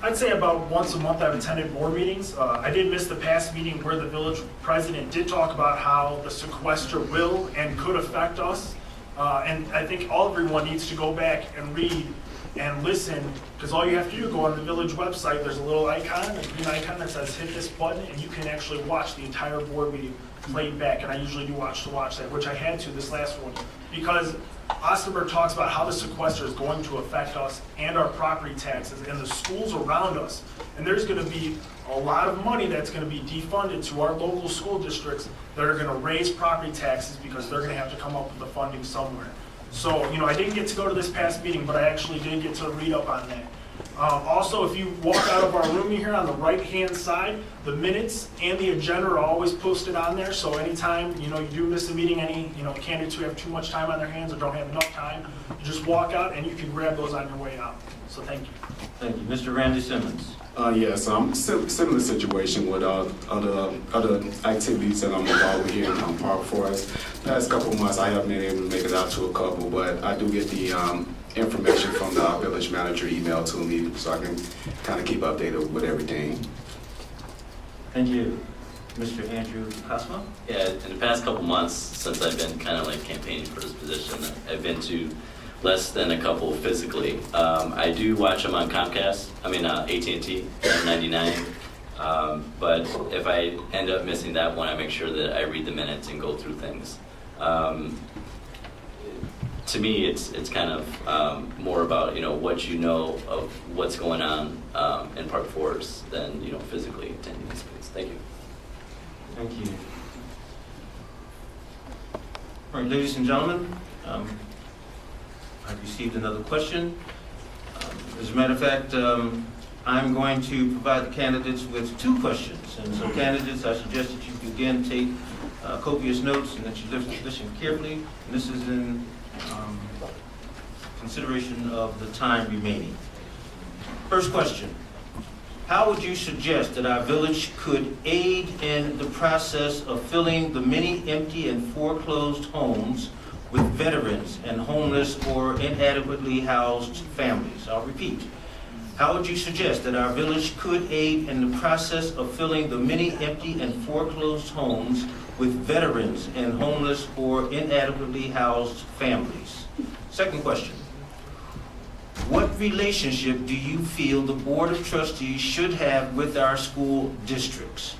I'd say about once a month I've attended board meetings. I did miss the past meeting where the village president did talk about how the sequester will and could affect us. And I think everyone needs to go back and read and listen, because all you have to do, go on the village website, there's a little icon, a green icon that says hit this button, and you can actually watch the entire board meeting played back. And I usually do watch that, which I had to this last one, because Osterberg talks about how the sequester is going to affect us and our property taxes and the schools around us. And there's going to be a lot of money that's going to be defunded to our local school districts that are going to raise property taxes because they're going to have to come up with the funding somewhere. So, you know, I didn't get to go to this past meeting, but I actually did get to read up on that. Also, if you walk out of our room here on the right-hand side, the minutes and the agenda are always posted on there. So anytime, you know, you do miss a meeting, candidates who have too much time on their hands or don't have enough time, you just walk out and you can grab those on your way out. So thank you. Thank you. Mr. Randy Simmons. Yes, similar situation with other activities that I'm involved with here in Park Forest. Past couple months, I haven't been able to make it out to a couple, but I do get the information from the village manager email to me, so I can kind of keep updated with everything. Thank you. Mr. Andrew DiCosmo? Yeah, in the past couple months, since I've been kind of like campaigning for this position, I've been to less than a couple physically. I do watch them on Comcast, AT&T, 99. But if I end up missing that one, I make sure that I read the minutes and go through things. To me, it's kind of more about, what you know of what's going on in Park Forest than, physically attending these meetings. Thank you. Thank you. All right, ladies and gentlemen, I've received another question. As a matter of fact, I'm going to provide the candidates with 2 questions. And so candidates, I suggest that you again take copious notes and that you listen carefully. And this is in consideration of the time remaining. First question. How would you suggest that our village could aid in the process of filling the many empty and foreclosed homes with veterans and homeless or inadequately housed families? I'll repeat. How would you suggest that our village could aid in the process of filling the many empty and foreclosed homes with veterans and homeless or inadequately housed families? Second question. What relationship do you feel the Board of Trustees should have with our school districts?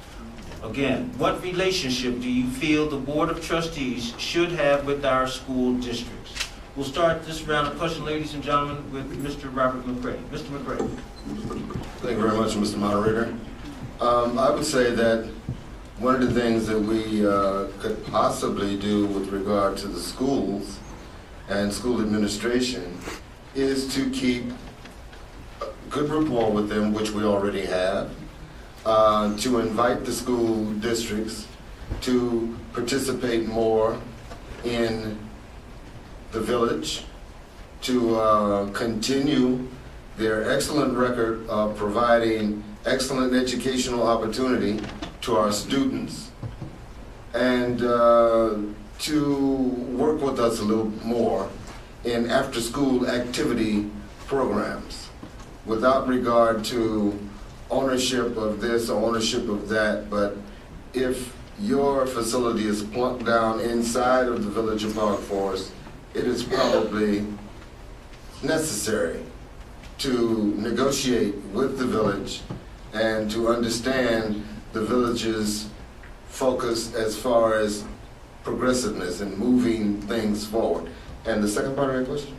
Again, what relationship do you feel the Board of Trustees should have with our school districts? We'll start this round of questions, ladies and gentlemen, with Mr. Robert McCray. Mr. McCray. Thank you very much, Mr. Moderator. I would say that one of the things that we could possibly do with regard to the schools and school administration is to keep good rapport with them, which we already have, to invite the school districts to participate more in the village, to continue their excellent record of providing excellent educational opportunity to our students, and to work with us a little more in after-school activity programs without regard to ownership of this or ownership of that. But if your facility is plunked down inside of the Village of Park Forest, it is probably necessary to negotiate with the village and to understand the village's focus as far as progressiveness and moving things forward. And the second part of your question?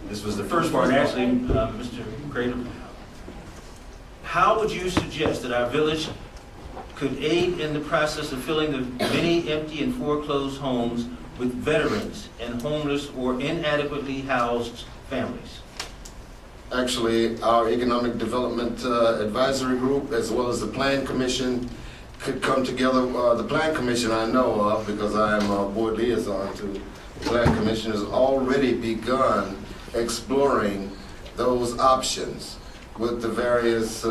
This was the first part, actually, Mr. Crater. How would you suggest that our village could aid in the process of filling the many empty and foreclosed homes with veterans and homeless or inadequately housed families? Actually, our Economic Development Advisory Group, as well as the Plan Commission, could come together. The Plan Commission I know of, because I am a board liaison to the Plan Commission, has already begun exploring those options with the various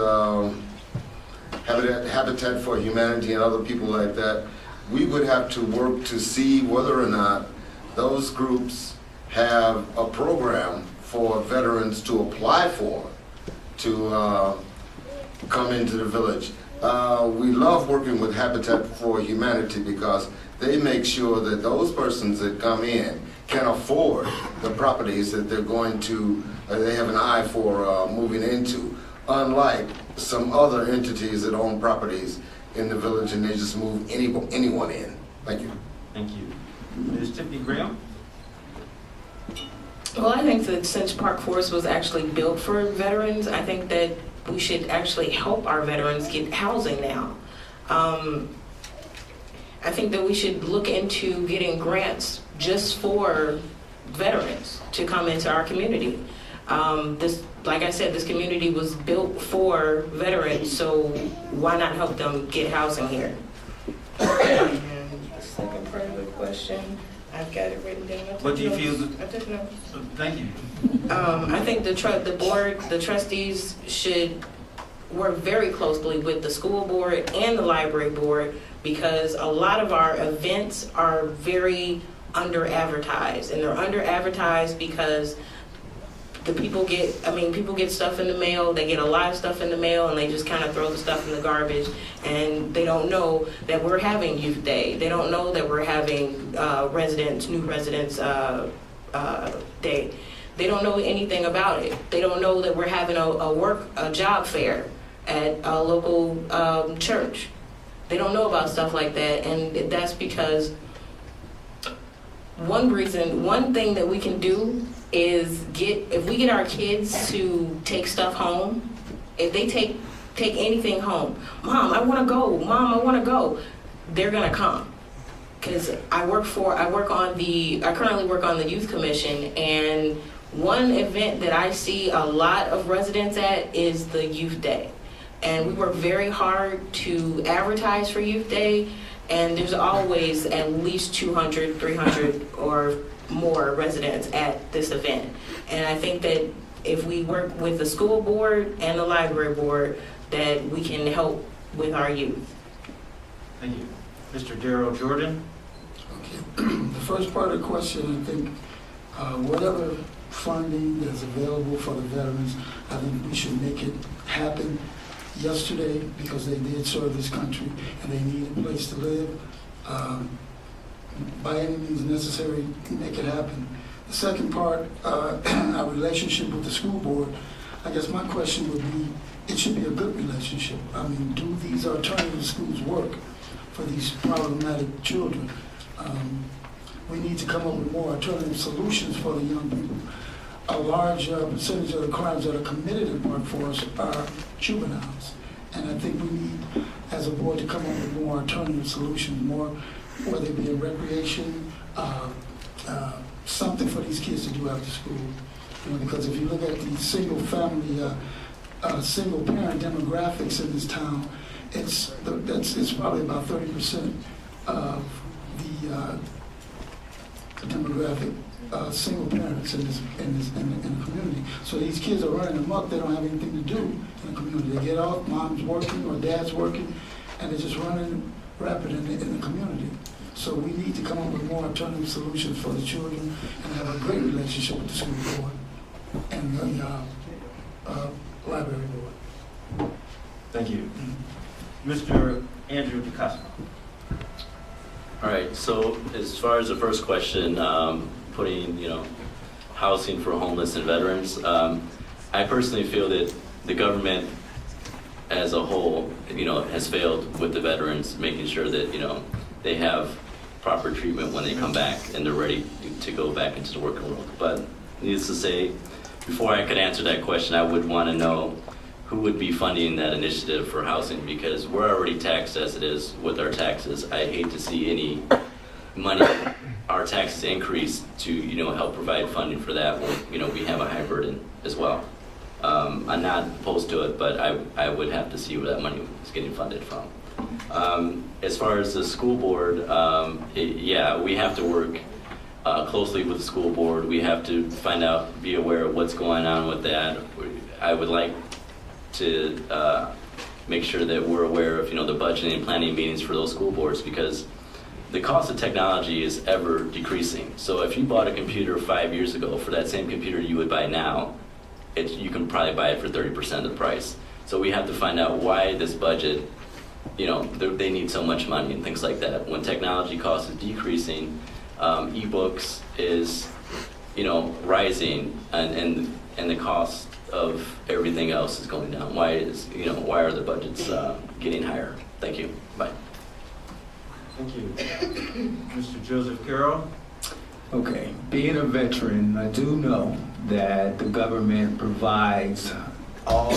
Habitat for Humanity and other people like that. We would have to work to see whether or not those groups have a program for veterans to apply for to come into the village. We love working with Habitat for Humanity because they make sure that those persons that come in can afford the properties that they're going to, they have an eye for moving into, unlike some other entities that own properties in the village and they just move anyone in. Thank you. Thank you. Ms. Tiffani Graham? Well, I think that since Park Forest was actually built for veterans, I think that we should actually help our veterans get housing now. I think that we should look into getting grants just for veterans to come into our community. Like I said, this community was built for veterans, so why not help them get housing here? And the second part of the question, I've got it written down. What do you feel? Thank you. I think the board, the trustees should work very closely with the school board and the library board, because a lot of our events are very under-advertised, and they're under-advertised because people get stuff in the mail, they get a lot of stuff in the mail, and they just kind of throw the stuff in the garbage, and they don't know that we're having Youth Day. They don't know that we're having new residents day. They don't know anything about it. They don't know that we're having a job fair at a local church. They don't know about stuff like that, and that's because one thing that we can do is if we get our kids to take stuff home, if they take anything home, Mom, I want to go, Mom, I want to go, they're gonna come. Because I currently work on the Youth Commission, and one event that I see a lot of residents at is the Youth Day. And we work very hard to advertise for Youth Day, and there's always at least 200, 300 or more residents at this event. And I think that if we work with the school board and the library board, that we can help with our youth. Thank you. Mr. Darryl Jordan? Okay. The first part of the question, I think whatever funding that's available for the veterans, I think we should make it happen yesterday, because they did serve this country and they need a place to live. By any means necessary, make it happen. The second part, our relationship with the school board, I guess my question would be, it should be a good relationship. I mean, do these alternative schools work for these problematic children? We need to come up with more alternative solutions for the young people. A large percentage of the crimes that are committed in Park Forest are juveniles. And I think we need, as a board, to come up with more alternative solutions, more, whether it be in recreation, something for these kids to do after school. You know, because if you look at the single family, single parent demographics in this town, it's probably about 30% of the demographic single parents in the community. So these kids are running amok. They don't have anything to do in the community. They get off, mom's working or dad's working, and they're just running rapid in the community. So we need to come up with more alternative solutions for the children and have a great relationship with the school board and the library board. Thank you. Mr. Andrew DiCosmo. All right, so as far as the first question, putting, housing for homeless and veterans, I personally feel that the government as a whole, has failed with the veterans, making sure that, they have proper treatment when they come back and they're ready to go back into the working world. But needless to say, before I could answer that question, I would want to know who would be funding that initiative for housing, because we're already taxed as it is with our taxes. I hate to see any money, our taxes increase to, help provide funding for that when, we have a high burden as well. I'm not opposed to it, but I would have to see where that money is getting funded from. As far as the school board, we have to work closely with the school board. We have to find out, be aware of what's going on with that. I would like to make sure that we're aware of, the budgeting and planning meetings for those school boards, because the cost of technology is ever decreasing. So if you bought a computer 5 years ago, for that same computer you would buy now, you can probably buy it for 30% of the price. So we have to find out why this budget, they need so much money and things like that. When technology cost is decreasing, ebooks is, rising, and the cost of everything else is going down. Why are the budgets getting higher? Thank you. Bye. Thank you. Mr. Joseph Carroll. Okay, being a veteran, I do know that the government provides all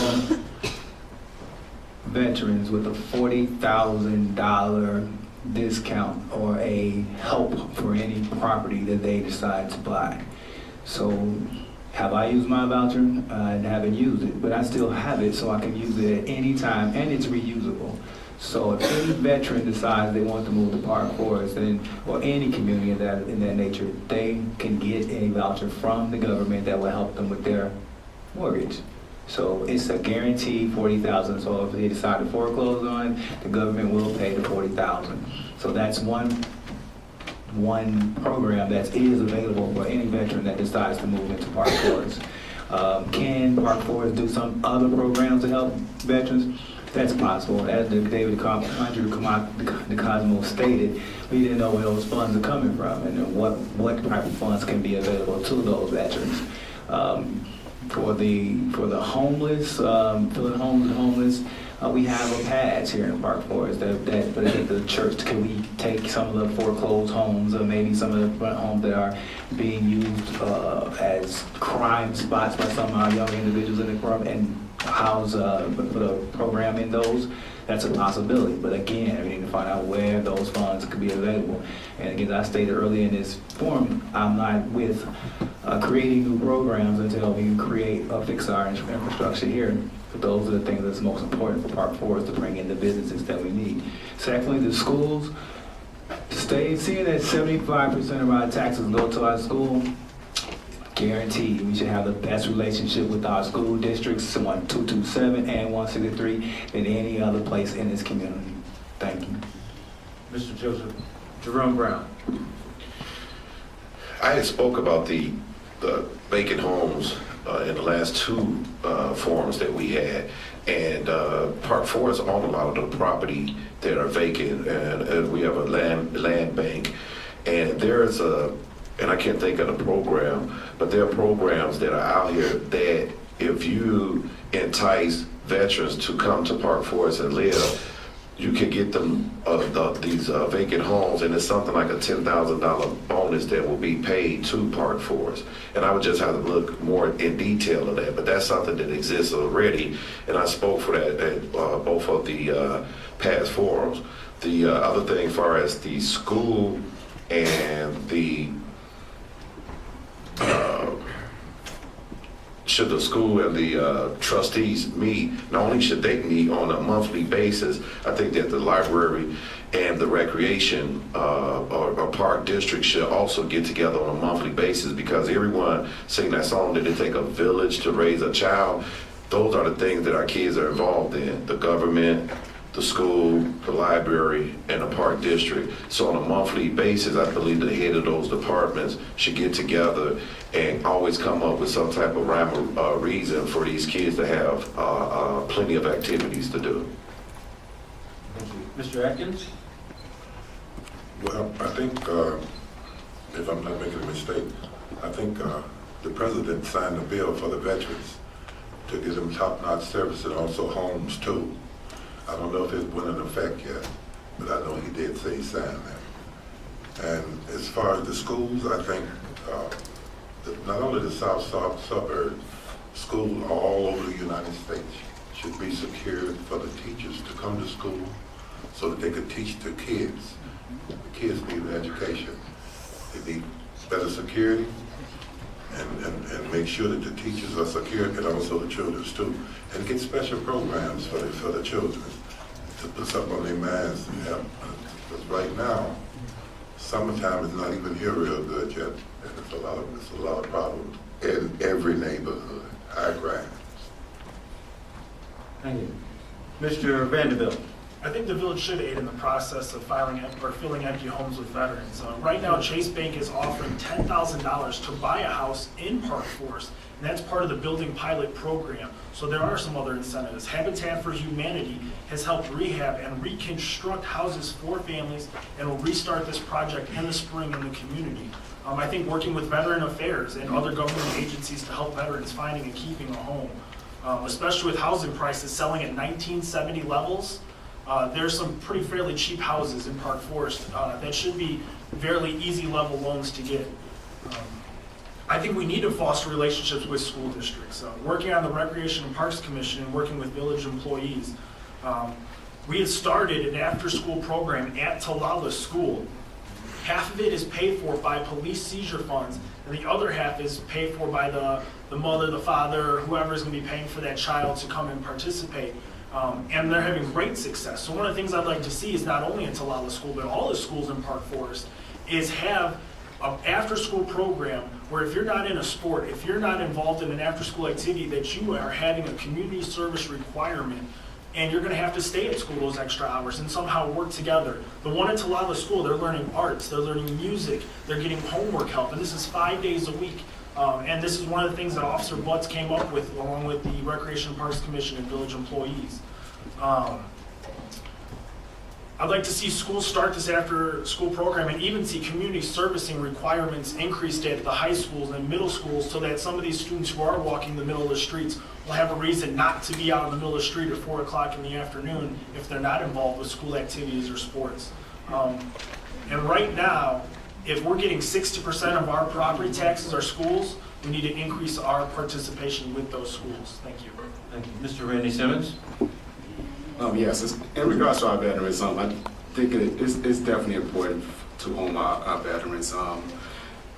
veterans with a $40,000 discount or a help for any property that they decide to buy. So have I used my voucher? I haven't used it, but I still have it, so I can use it at any time, and it's reusable. So if any veteran decides they want to move to Park Forest or any community in that nature, they can get a voucher from the government that will help them with their mortgage. So it's a guaranteed $40,000. So if they decide to foreclose on it, the government will pay the $40,000. So that's one program that is available for any veteran that decides to move into Park Forest. Can Park Forest do some other programs to help veterans? That's possible. As DiCosmo stated, we didn't know where those funds are coming from and what type of funds can be available to those veterans. For the homeless, filling homes and homeless, we have a patch here in Park Forest that the church, can we take some of the foreclosed homes or maybe some of the front homes that are being used as crime spots by some of our young individuals in the club and house put a program in those? That's a possibility. But again, we need to find out where those funds could be available. And again, as I stated earlier in this forum, I'm not with creating new programs until we can fix our infrastructure here. But those are the things that's most important for Park Forest to bring in the businesses that we need. Secondly, the schools. Seeing that 75% of our taxes go to our school, guaranteed we should have the best relationship with our school districts, 227 and 163, than any other place in this community. Thank you. Mr. Joseph, JeRome Brown. I had spoke about the vacant homes in the last two forums that we had, and Park Forest own a lot of the property that are vacant, and we have a land bank, and and I can't think of the program, but there are programs that are out here that if you entice veterans to come to Park Forest and live, you can get them these vacant homes, and it's something like a $10,000 bonus that will be paid to Park Forest. And I would just have to look more in detail of that, but that's something that exists already, and I spoke for that at both of the past forums. The other thing, as far as the school and the should the school and the trustees meet, not only should they meet on a monthly basis, I think that the library and the recreation or park district should also get together on a monthly basis, because everyone sing that song that it take a village to raise a child. Those are the things that our kids are involved in: the government, the school, the library, and the park district. So on a monthly basis, I believe the head of those departments should get together and always come up with some type of rhyme or reason for these kids to have plenty of activities to do. Thank you. Mr. Atkins? Well, I think, if I'm not making a mistake, I think the president signed a bill for the veterans to give them top-notch service and also homes too. I don't know if it went into effect yet, but I know he did say he signed that. And as far as the schools, I think not only the south suburbs, schools all over the United States should be secured for the teachers to come to school so that they could teach the kids. The kids need an education. They need better security and make sure that the teachers are secure, and also the children too. And get special programs for the children to put something on their minds and help. Because right now, summertime is not even here real good yet. And it's a lot of problems in every neighborhood, high crime. Thank you. Mr. Vanderbilt? I think the village should aid in the process of filling or filling empty homes with veterans. Right now, Chase Bank is offering $10,000 to buy a house in Park Forest, and that's part of the building pilot program. So there are some other incentives. Habitat for Humanity has helped rehab and reconstruct houses for families and will restart this project in the spring in the community. I think working with Veteran Affairs and other government agencies to help veterans finding and keeping a home, especially with housing prices selling at 1970 levels. There's some pretty fairly cheap houses in Park Forest that should be fairly easy level loans to get. I think we need to foster relationships with school districts. Working on the Recreation and Parks Commission and working with village employees, we had started an after-school program at Talala School. Half of it is paid for by police seizure funds, and the other half is paid for by the mother, the father, whoever is going to be paying for that child to come and participate. And they're having great success. So one of the things I'd like to see is not only in Talala School, but all the schools in Park Forest, is have an after-school program where if you're not in a sport, if you're not involved in an after-school activity, that you are having a community service requirement, and you're going to have to stay at school those extra hours and somehow work together. The one at Talala School, they're learning arts, they're learning music, they're getting homework help, and this is 5 days a week. And this is one of the things that Officer Butts came up with along with the Recreation and Parks Commission and village employees. I'd like to see schools start this after-school program and even see community servicing requirements increased at the high schools and middle schools so that some of these students who are walking the middle of the streets will have a reason not to be out in the middle of the street at 4 o'clock in the afternoon if they're not involved with school activities or sports. And right now, if we're getting 60% of our property taxes are schools, we need to increase our participation with those schools. Thank you. Thank you. Mr. Randy Simmons? Yes, in regards to our veterans, I think it's definitely important to home our veterans.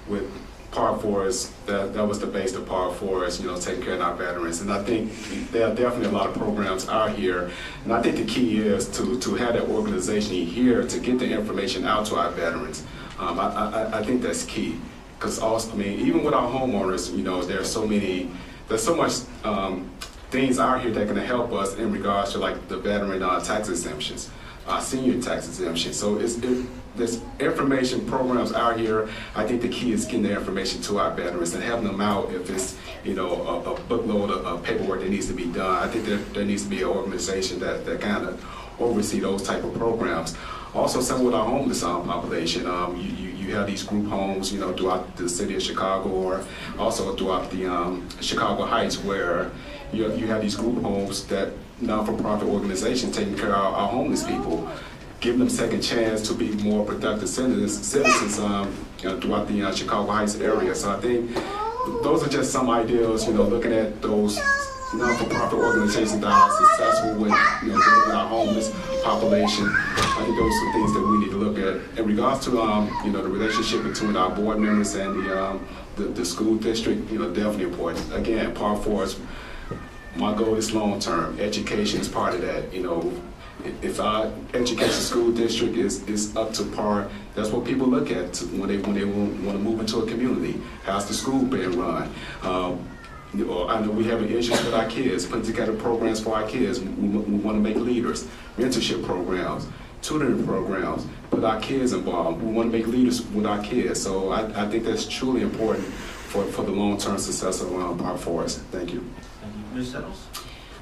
With Park Forest, that was the base of Park Forest, taking care of our veterans. And I think there are definitely a lot of programs out here. And I think the key is to have that organization here to get the information out to our veterans. I think that's key. Because also, even with our homeowners, there's so much things out here that can help us in regards to like the veteran tax exemptions, senior tax exemptions. So there's information programs out here. I think the key is getting the information to our veterans and having them out if it's a bookload of paperwork that needs to be done. I think there needs to be an organization that kind of oversee those type of programs. Also, same with our homeless population. You have these group homes, throughout the city of Chicago, or also throughout the Chicago Heights, where you have these group homes that not-for-profit organizations taking care of our homeless people, giving them second chance to be more productive citizens throughout the Chicago Heights area. So I think those are just some ideas, looking at those not-for-profit organizations that are successful with, dealing with our homeless population. I think those are things that we need to look at. In regards to, the relationship between our board members and the school district, definitely important. Again, Part 4 is, my goal is long-term. Education is part of that. If our education school district is up to par, that's what people look at when they want to move into a community. How's the school being run? I know we have issues with our kids, putting together programs for our kids. We want to make leaders, mentorship programs, tutoring programs, put our kids involved. We want to make leaders with our kids. So I think that's truly important for the long-term success of Park Forest. Thank you. Thank you. Ms. Settles?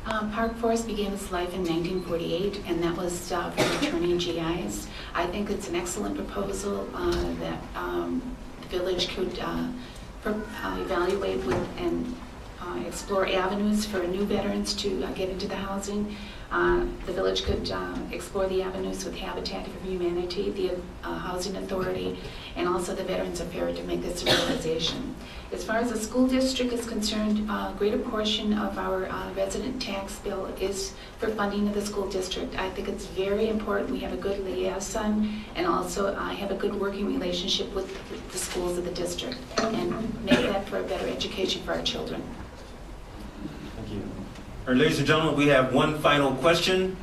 Park Forest began its life in 1948, and that was for returning GIs. I think it's an excellent proposal that the village could evaluate with and explore avenues for new veterans to get into the housing. The village could explore the avenues with Habitat for Humanity, the Housing Authority, and also the Veterans Affairs to make this a realization. As far as the school district is concerned, a greater portion of our resident tax bill is for funding of the school district. I think it's very important we have a good liaison and also have a good working relationship with the schools of the district and make that for a better education for our children. Thank you. All right, ladies and gentlemen, we have one final question.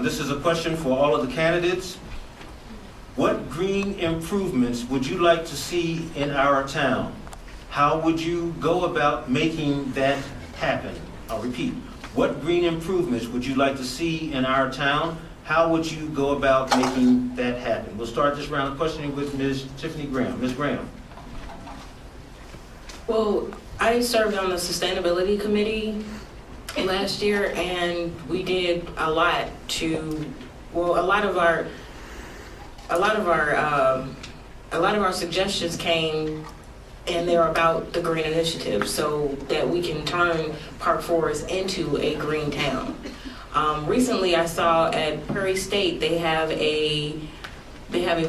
This is a question for all of the candidates. What green improvements would you like to see in our town? How would you go about making that happen? I'll repeat. What green improvements would you like to see in our town? How would you go about making that happen? We'll start this round of questioning with Ms. Tiffani Graham. Ms. Graham. Well, I served on the Sustainability Committee last year, and we did a lot to, well, a lot of our suggestions came, and they're about the green initiative, so that we can turn Park Forest into a green town. Recently, I saw at Prairie State they have a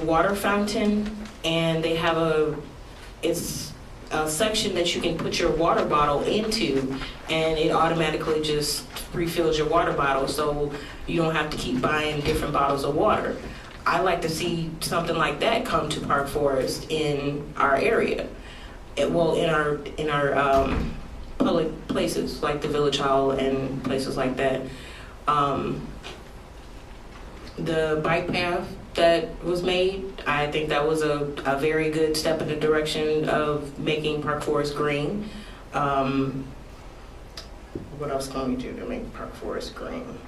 water fountain, and they have it's a section that you can put your water bottle into, and it automatically just refills your water bottle, so you don't have to keep buying different bottles of water. I like to see something like that come to Park Forest in our area. In our public places like the Village Hall and places like that. The bike path that was made, I think that was a very good step in the direction of making Park Forest green. What else can we do to make Park Forest green?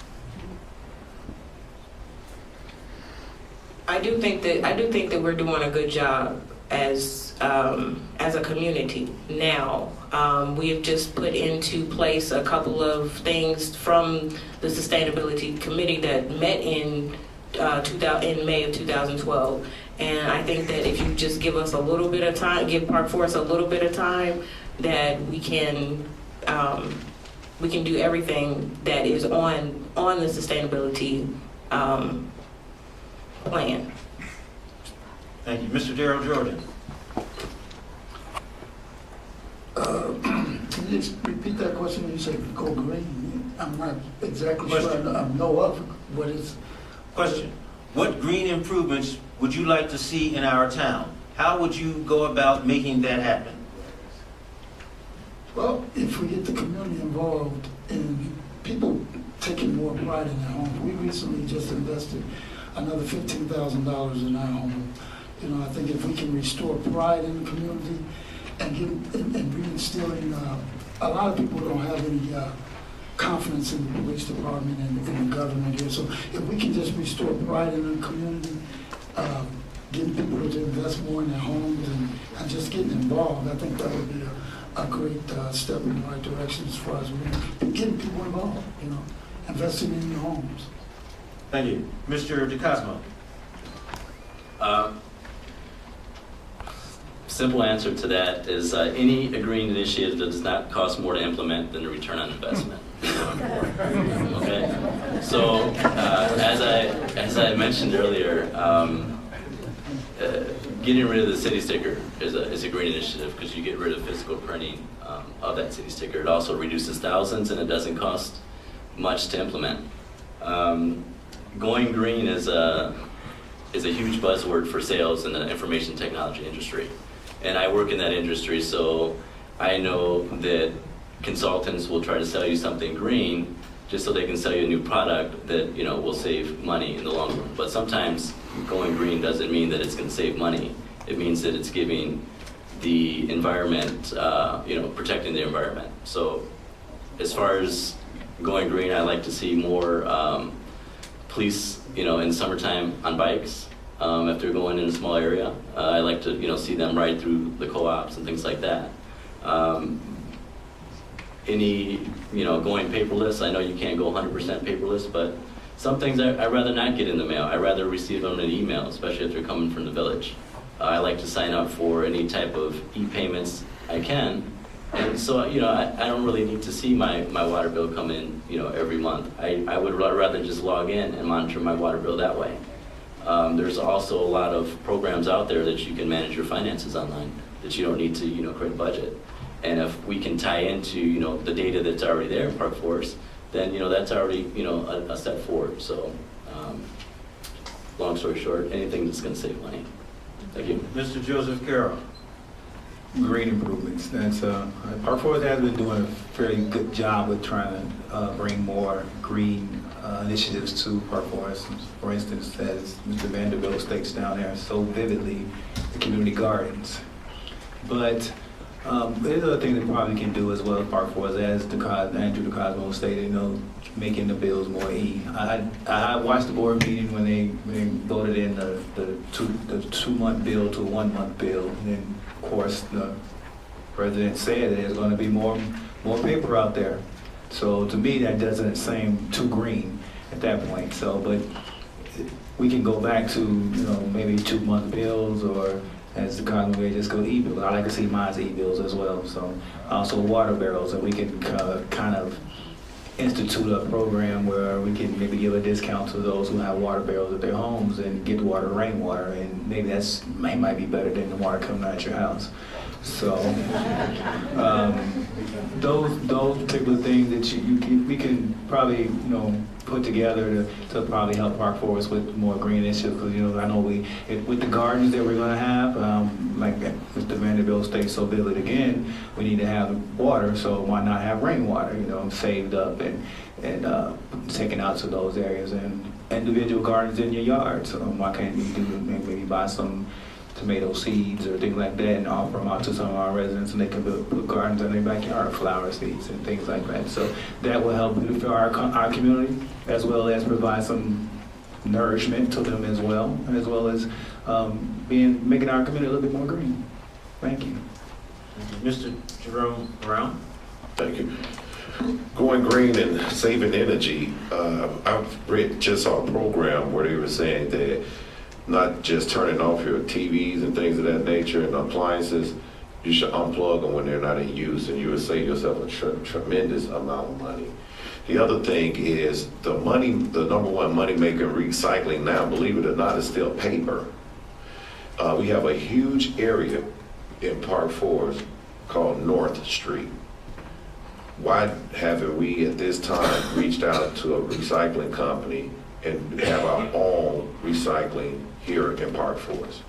I do think that we're doing a good job as a community now. We have just put into place a couple of things from the Sustainability Committee that met in May of 2012. And I think that if you just give us a little bit of time, give Park Forest a little bit of time, that we can do everything that is on the sustainability plan. Thank you. Mr. Darryl Jordan. Can you just repeat that question when you say go green? I'm not exactly sure I know of what is. Question. What green improvements would you like to see in our town? How would you go about making that happen? Well, if we get the community involved and people taking more pride in their homes, we recently just invested another $15,000 in our home. I think if we can restore pride in the community and reinstilling, a lot of people don't have any confidence in the police department and the government here. So if we can just restore pride in the community, getting people to invest more in their homes and just getting involved, I think that would be a great step in the right direction as far as getting people involved, investing in their homes. Thank you. Mr. DiCosmo. Simple answer to that is any green initiative that does not cost more to implement than the return on investment. Okay, so as I mentioned earlier, getting rid of the city sticker is a great initiative because you get rid of physical printing of that city sticker. It also reduces thousands and it doesn't cost much to implement. Going green is a huge buzzword for sales in the information technology industry. And I work in that industry, so I know that consultants will try to sell you something green just so they can sell you a new product that, you know, will save money in the long run. But sometimes going green doesn't mean that it's going to save money. It means that it's giving the environment, you know, protecting the environment. So as far as going green, I like to see more police, you know, in summertime on bikes. If they're going in a small area, I like to, you know, see them ride through the co-ops and things like that. Any, you know, going paperless, I know you can't go 100% paperless, but some things I'd rather not get in the mail. I'd rather receive them in an email, especially if they're coming from the village. I like to sign up for any type of e-payments I can. And so, you know, I don't really need to see my water bill come in, you know, every month. I would rather just log in and monitor my water bill that way. There's also a lot of programs out there that you can manage your finances online, that you don't need to, you know, create a budget. And if we can tie into, you know, the data that's already there in Park Forest, then, you know, that's already, you know, a step forward. So, long story short, anything that's going to save money. Thank you. Mr. Joseph Carroll. Green improvements. That's Park Forest has been doing a fairly good job with trying to bring more green initiatives to Park Forest. For instance, as Mr. Vanderbilt states down there so vividly, the community gardens. But there's other things that probably can do as well as Park Forest, as Andrew DiCosmo stated, you know, making the bills more I watched the board meeting when they voted in the 2-month bill to a 1-month bill, and then of course the president said that there's going to be more paper out there. So to me that doesn't seem too green at that point. So, but we can go back to, you know, maybe 2-month bills, or as the Conway just go to e-bills. I like to see mine's e-bills as well. So also water barrels, and we can kind of institute a program where we can maybe give a discount to those who have water barrels at their homes and get water, rainwater, and maybe that's might be better than the water coming out your house. So those particular things that we can probably, you know, put together to probably help Park Forest with more green initiatives. Because, you know, I know with the gardens that we're going to have, like Mr. Vanderbilt states so vivid again, we need to have water. So why not have rainwater, you know, saved up and taken out to those areas, and individual gardens in your yard. So why can't you do maybe buy some tomato seeds or things like that and offer them out to some of our residents, and they can put gardens in their backyard, flower seeds and things like that. So that will help beautify our community, as well as provide some nourishment to them as well as making our community a little bit more green. Thank you. Mr. JeRome Brown. Thank you. Going green and saving energy, I've just saw a program where they were saying that not just turning off your TVs and things of that nature and appliances, you should unplug them when they're not in use, and you would save yourself a tremendous amount of money. The other thing is the number one money maker in recycling now, believe it or not, is still paper. We have a huge area in Park Forest called North Street. Why haven't we at this time reached out to a recycling company and have our own recycling here in Park Forest?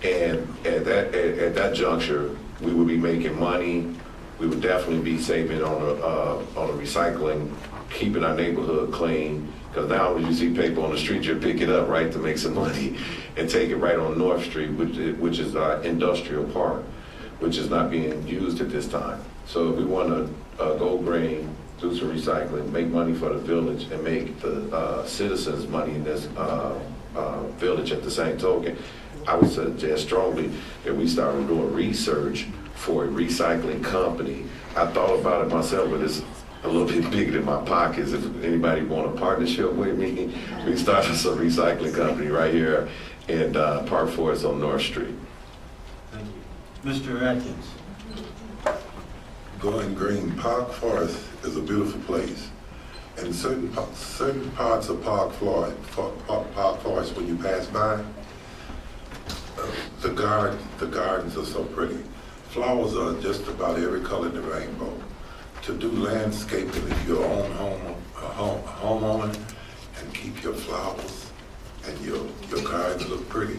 And at that juncture, we would be making money. We would definitely be saving on a recycling, keeping our neighborhood clean. Because now when you see paper on the street, you pick it up, right, to make some money and take it right on North Street, which is our industrial park, which is not being used at this time. So if we want to go green, do some recycling, make money for the village, and make the citizens money in this village at the same token, I would suggest strongly that we start doing research for a recycling company. I thought about it myself, but it's a little bit bigger than my pockets. If anybody want a partnership with me, we start us a recycling company right here in Park Forest on North Street. Thank you. Mr. Atkins. Going green, Park Forest is a beautiful place. And certain parts of Park Forest, when you pass by, the gardens are so pretty. Flowers are just about every color in the rainbow. To do landscaping, if you're a homeowner, and keep your flowers and your gardens look pretty.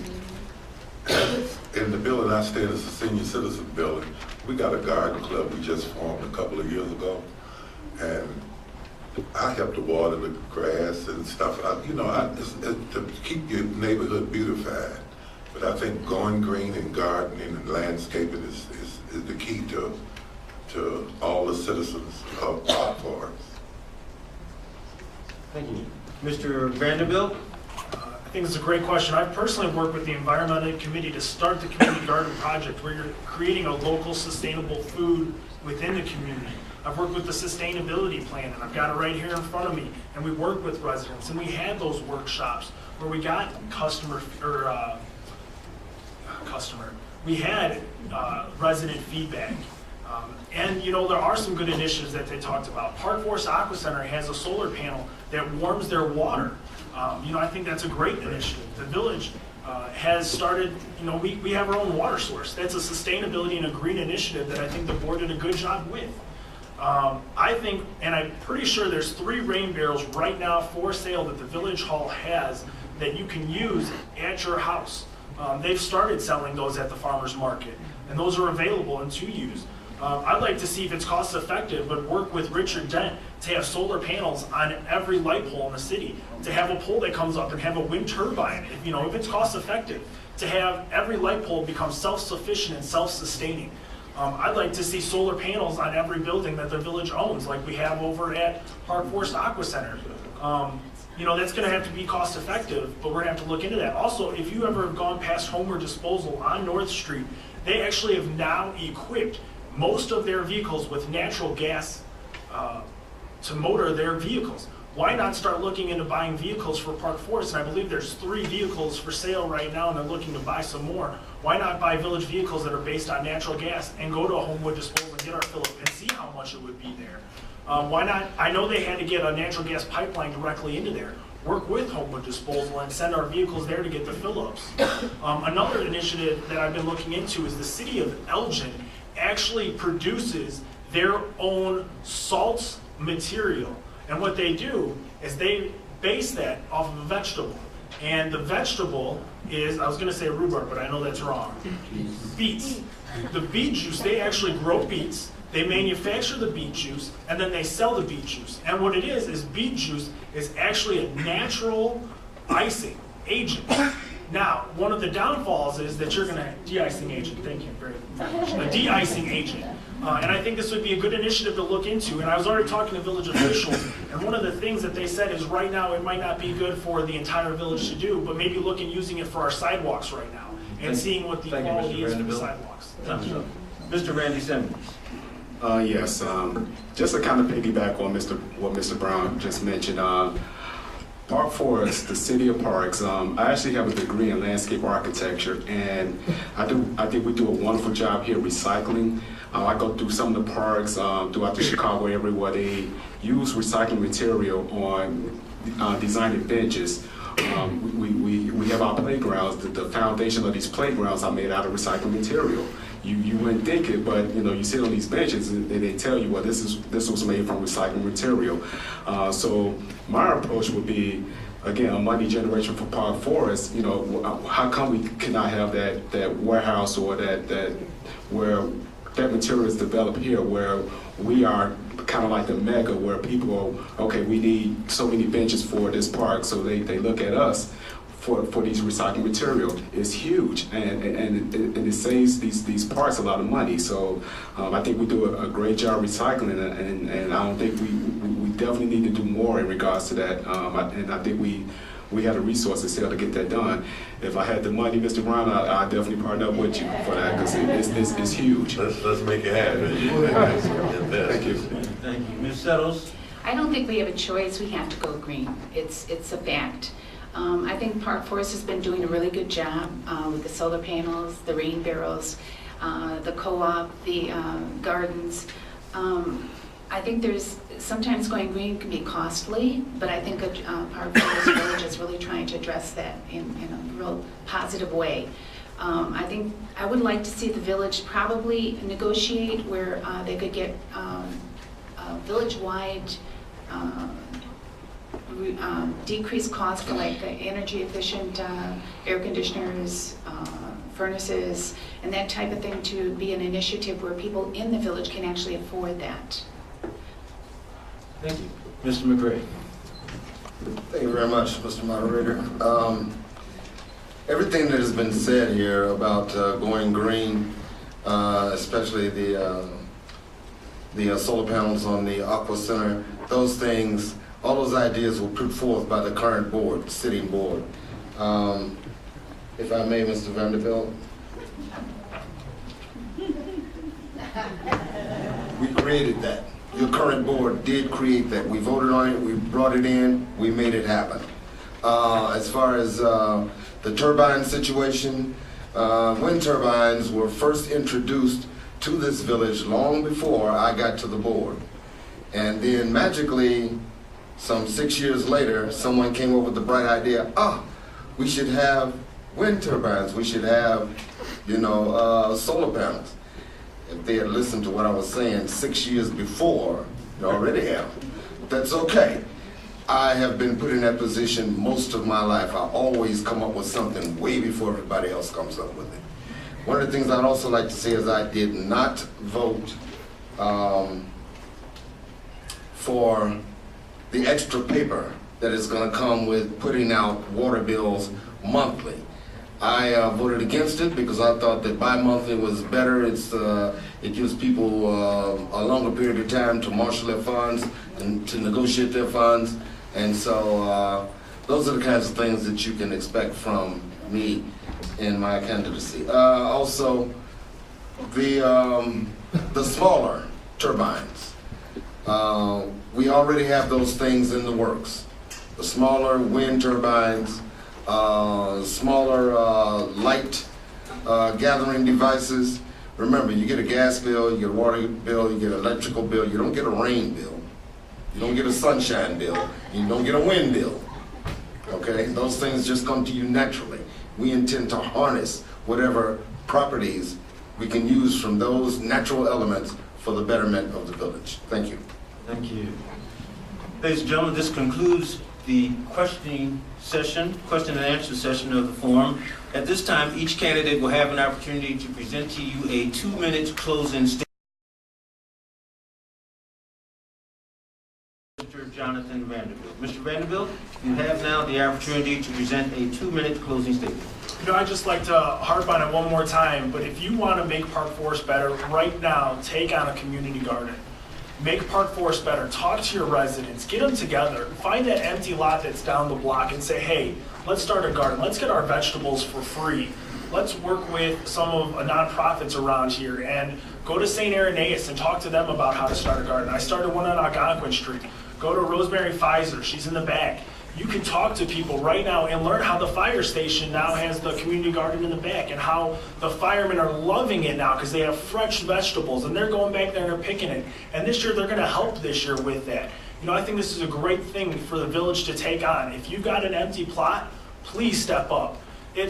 In the building I stay in, is a senior citizen building. We got a garden club we just formed a couple of years ago, and I help to water the grass and stuff. It's to keep your neighborhood beautified. But I think going green and gardening and landscaping is the key to all the citizens of Park Forest. Thank you. Mr. Vanderbilt? I think it's a great question. I've personally worked with the Environmental Committee to start the Community Garden Project, where you're creating a local sustainable food within the community. I've worked with the sustainability plan, and I've got it right here in front of me, and we work with residents, and we had those workshops where we got we had resident feedback. And there are some good initiatives that they talked about. Park Forest Aqua Center has a solar panel that warms their water. I think that's a great initiative. The village has started, we have our own water source. That's a sustainability and a green initiative that I think the board did a good job with. I think, and I'm pretty sure there's 3 rain barrels right now for sale that the Village Hall has that you can use at your house. They've started selling those at the farmer's market, and those are available and to use. I'd like to see if it's cost effective, but work with Richard Dent to have solar panels on every light pole in the city, to have a pole that comes up and have a wind turbine, if it's cost effective, to have every light pole become self-sufficient and self-sustaining. I'd like to see solar panels on every building that the village owns, like we have over at Park Forest Aqua Center. That's going to have to be cost effective, but we're going to have to look into that. Also, if you ever have gone past Homeward Disposal on North Street, they actually have now equipped most of their vehicles with natural gas to motor their vehicles. Why not start looking into buying vehicles for Park Forest? And I believe there's 3 vehicles for sale right now, and they're looking to buy some more. Why not buy village vehicles that are based on natural gas and go to a Homewood Disposal and get our fill up and see how much it would be there? Why not? I know they had to get a natural gas pipeline directly into there. Work with Homewood Disposal and send our vehicles there to get the fill-ups. Another initiative that I've been looking into is the city of Elgin actually produces their own salt material. And what they do is they base that off of a vegetable. And the vegetable is, I was going to say rhubarb, but I know that's wrong. Beets. The beet juice, they actually grow beets, they manufacture the beet juice, and then they sell the beet juice. And what it is beet juice is actually a natural icing agent. Now, one of the downfalls is that you're going to, de-icing agent, thank you very much, a de-icing agent. And I think this would be a good initiative to look into. And I was already talking to village officials, and one of the things that they said is right now it might not be good for the entire village to do, but maybe look at using it for our sidewalks right now and seeing what the quality is for the sidewalks. Thank you. Mr. Randy Simmons. Yes, just to kind of piggyback on what Mr. Brown just mentioned, Park Forest, the city of parks, I actually have a degree in landscape architecture, and I think we do a wonderful job here recycling. I go through some of the parks throughout the Chicago area where they use recycling material on designing benches. We have our playgrounds. The foundation of these playgrounds are made out of recycled material. You wouldn't think it, but you sit on these benches and they tell you, well, this was made from recycled material. So my approach would be, again, a money generation for Park Forest. How come we cannot have that warehouse or that where that material is developed here, where we are kind of like the mecca where people are, okay, we need so many benches for this park, so they look at us for these recycled material. Is huge, and it saves these parks a lot of money. So I think we do a great job recycling, and I don't think we definitely need to do more in regards to that. And I think we have the resources here to get that done. If I had the money, Mr. Brown, I'd definitely partner up with you for that, because it's huge. Let's make it happen. Thank you. Thank you. Ms. Settles? I don't think we have a choice. We have to go green. It's a fact. I think Park Forest has been doing a really good job with the solar panels, the rain barrels, the co-op, the gardens. I think sometimes going green can be costly, but I think Park Forest Village is really trying to address that in a real positive way. I think I would like to see the village probably negotiate where they could get village-wide decreased cost for like energy efficient air conditioners, furnaces, and that type of thing, to be an initiative where people in the village can actually afford that. Thank you. Mr. McCray. Thank you very much, Mr. Moderator. Everything that has been said here about going green, especially the solar panels on the Aqua Center, those things, all those ideas were put forth by the current board, sitting board. If I may, Mr. Vanderbilt. We created that. Your current board did create that. We voted on it, we brought it in, we made it happen. As far as the turbine situation, wind turbines were first introduced to this village long before I got to the board. And then magically, some 6 years later, someone came up with the bright idea, we should have wind turbines, we should have, solar panels. If they had listened to what I was saying 6 years before, they already have. That's okay. I have been put in that position most of my life. I always come up with something way before everybody else comes up with it. One of the things I'd also like to say is I did not vote for the extra paper that is going to come with putting out water bills monthly. I voted against it because I thought that bi-monthly was better. It gives people a longer period of time to marshal their funds and to negotiate their funds. And so those are the kinds of things that you can expect from me in my candidacy. Also, the smaller turbines. We already have those things in the works. The smaller wind turbines, smaller light gathering devices. Remember, you get a gas bill, you get a water bill, you get an electrical bill. You don't get a rain bill. You don't get a sunshine bill. You don't get a wind bill. Okay? Those things just come to you naturally. We intend to harness whatever properties we can use from those natural elements for the betterment of the village. Thank you. Thank you. Ladies and gentlemen, this concludes the question and answer session of the forum. At this time, each candidate will have an opportunity to present to you a 2-minute closing statement. Mr. Jonathan Vanderbilt. Mr. Vanderbilt, you have now the opportunity to present a 2-minute closing statement. I'd just like to harp on it one more time, but if you want to make Park Forest better, right now, take on a community garden. Make Park Forest better. Talk to your residents. Get them together. Find that empty lot that's down the block and say, hey, let's start a garden. Let's get our vegetables for free. Let's work with some of the nonprofits around here and go to St. Irenaeus and talk to them about how to start a garden. I started one on Algonquin Street. Go to Rosemary Pfizer. She's in the back. You can talk to people right now and learn how the fire station now has the community garden in the back and how the firemen are loving it now because they have fresh vegetables and they're going back there and they're picking it. And this year they're going to help this year with that. I think this is a great thing for the village to take on. If you've got an empty plot, please step up.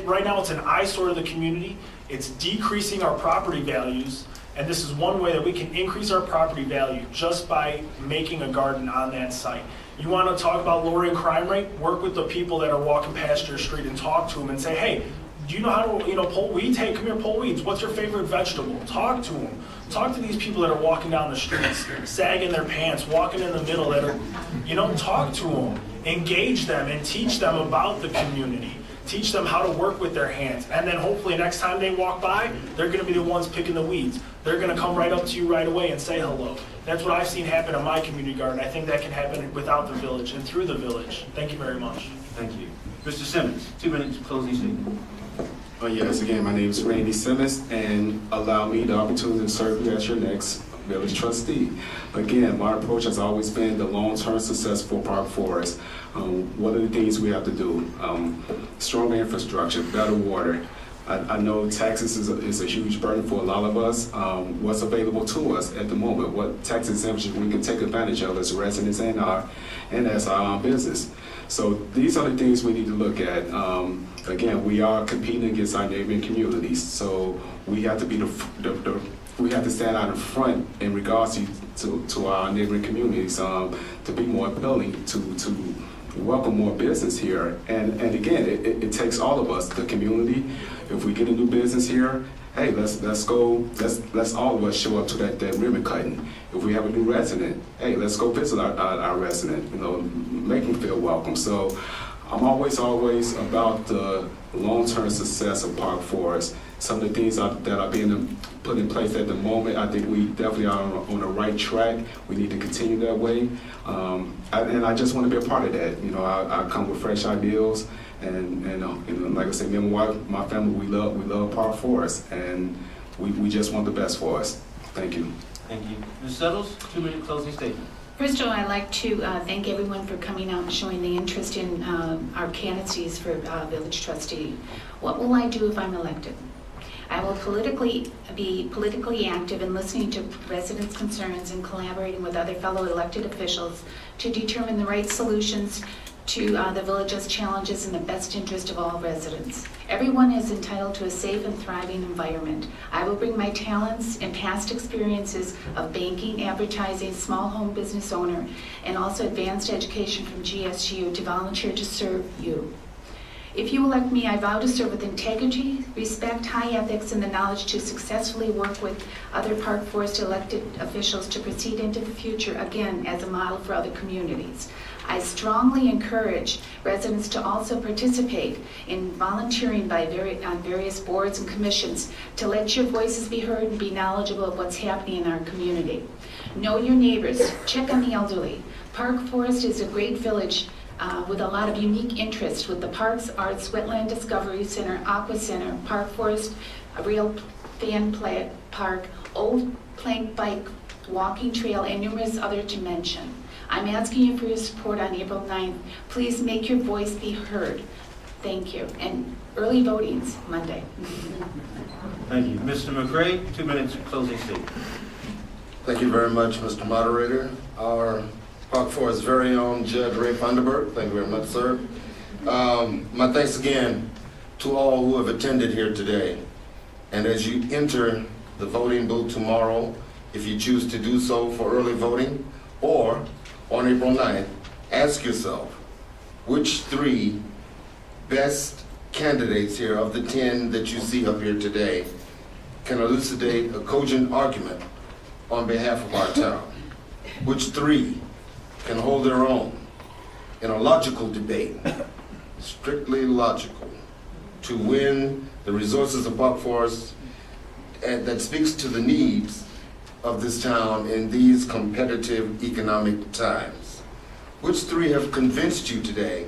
Right now it's an eyesore to the community. It's decreasing our property values. And this is one way that we can increase our property value just by making a garden on that site. You want to talk about lowering crime rate? Work with the people that are walking past your street and talk to them and say, hey, do you know how to pull weeds? Hey, come here, pull weeds. What's your favorite vegetable? Talk to them. Talk to these people that are walking down the streets, sagging their pants, walking in the middle that are, talk to them. Engage them and teach them about the community. Teach them how to work with their hands. And then hopefully next time they walk by, they're going to be the ones picking the weeds. They're going to come right up to you right away and say hello. That's what I've seen happen in my community garden. I think that can happen without the village and through the village. Thank you very much. Thank you. Mr. Simmons, 2 minutes closing statement. Yes, again, my name is Randy Simmons, and allow me the opportunity to serve you as your next village trustee. Again, my approach has always been the long-term success for Park Forest. What are the things we have to do? Stronger infrastructure, better water. I know taxes is a huge burden for a lot of us. What's available to us at the moment? What tax exemptions we can take advantage of as residents and as our own business? So these are the things we need to look at. Again, we are competing against our neighboring communities, so we have to be we have to stand out in front in regards to our neighboring communities to be more appealing, to welcome more business here. And again, it takes all of us, the community. If we get a new business here, hey, let's all of us show up to that ribbon cutting. If we have a new resident, hey, let's go visit our resident, make them feel welcome. So I'm always about the long-term success of Park Forest. Some of the things that are being put in place at the moment, I think we definitely are on the right track. We need to continue that way. And I just want to be a part of that. I come with fresh ideals. And like I said, me and my family, we love Park Forest, and we just want the best for us. Thank you. Thank you. Ms. Settles, 2-minute closing statement. First of all, I'd like to thank everyone for coming out and showing the interest in our candidacies for village trustee. What will I do if I'm elected? I will be politically active in listening to residents' concerns and collaborating with other fellow elected officials to determine the right solutions to the village's challenges in the best interest of all residents. Everyone is entitled to a safe and thriving environment. I will bring my talents and past experiences of banking, advertising, small home business owner, and also advanced education from GSU to volunteer to serve you. If you elect me, I vow to serve with integrity, respect, high ethics, and the knowledge to successfully work with other Park Forest elected officials to proceed into the future, again, as a model for other communities. I strongly encourage residents to also participate in volunteering on various boards and commissions to let your voices be heard and be knowledgeable of what's happening in our community. Know your neighbors, check on the elderly. Park Forest is a great village with a lot of unique interests with the Parks, Arts, Wetland Discovery Center, Aqua Center, Park Forest, a real fan play park, old plank bike, walking trail, and numerous other to mention. I'm asking you for your support on April 9th. Please make your voice be heard. Thank you. And early voting's Monday. Thank you. Mr. McCray, 2 minutes closing statement. Thank you very much, Mr. Moderator. Our Park Forest very own Judge Ray Funderburk, thank you very much, sir. My thanks again to all who have attended here today. And as you enter the voting booth tomorrow, if you choose to do so for early voting, or on April 9th, ask yourself, which 3 best candidates here of the 10 that you see up here today can elucidate a cogent argument on behalf of our town? Which 3 can hold their own in a logical debate, strictly logical, to win the resources of Park Forest and that speaks to the needs of this town in these competitive economic times? Which 3 have convinced you today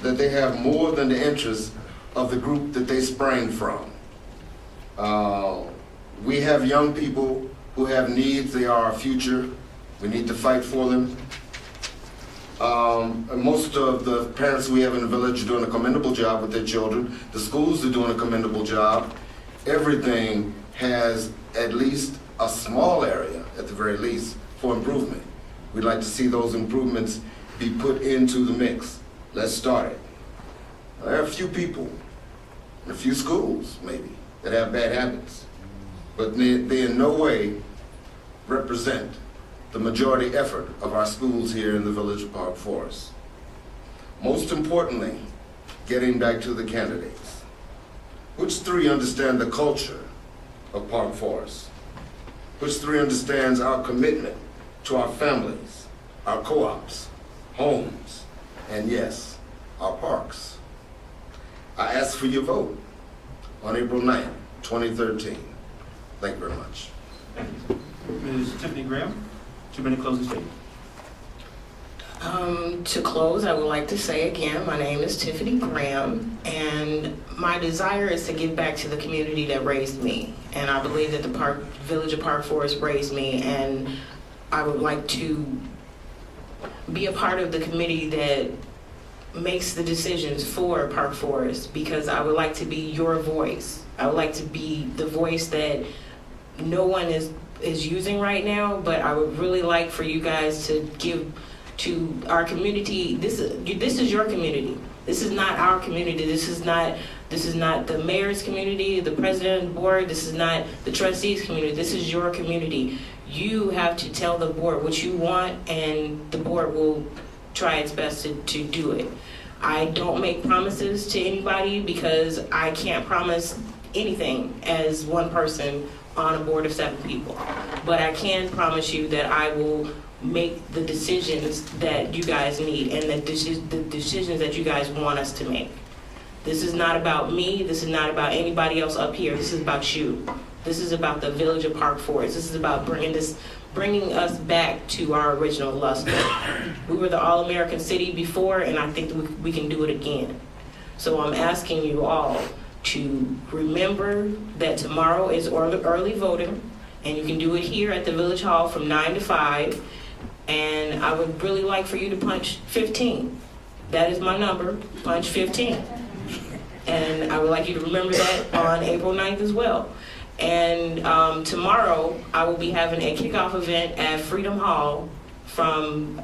that they have more than the interests of the group that they sprang from? We have young people who have needs. They are our future. We need to fight for them. Most of the parents we have in the village are doing a commendable job with their children. The schools are doing a commendable job. Everything has at least a small area, at the very least, for improvement. We'd like to see those improvements be put into the mix. Let's start it. There are a few people, a few schools maybe, that have bad habits, but they in no way represent the majority effort of our schools here in the village of Park Forest. Most importantly, getting back to the candidates. Which 3 understand the culture of Park Forest? Which 3 understands our commitment to our families, our co-ops, homes, and yes, our parks? I ask for your vote on April 9th, 2013. Thank you very much. Thank you. Ms. Tiffani Graham, 2-minute closing statement. To close, I would like to say again, my name is Tiffani Graham, and my desire is to give back to the community that raised me. And I believe that the Village of Park Forest raised me, and I would like to be a part of the committee that makes the decisions for Park Forest, because I would like to be your voice. I would like to be the voice that no one is using right now, but I would really like for you guys to give to our community. This is your community. This is not our community. This is not the mayor's community, the president of the board. This is not the trustees' community. This is your community. You have to tell the board what you want, and the board will try its best to do it. I don't make promises to anybody because I can't promise anything as one person on a board of 7 people. But I can promise you that I will make the decisions that you guys need and the decisions that you guys want us to make. This is not about me. This is not about anybody else up here. This is about you. This is about the Village of Park Forest. This is about bringing us back to our original luster. We were the all-American city before, and I think we can do it again. So I'm asking you all to remember that tomorrow is early voting, and you can do it here at the Village Hall from 9 to 5. And I would really like for you to punch 15. That is my number, punch 15. And I would like you to remember that on April 9th as well. And tomorrow, I will be having a kickoff event at Freedom Hall from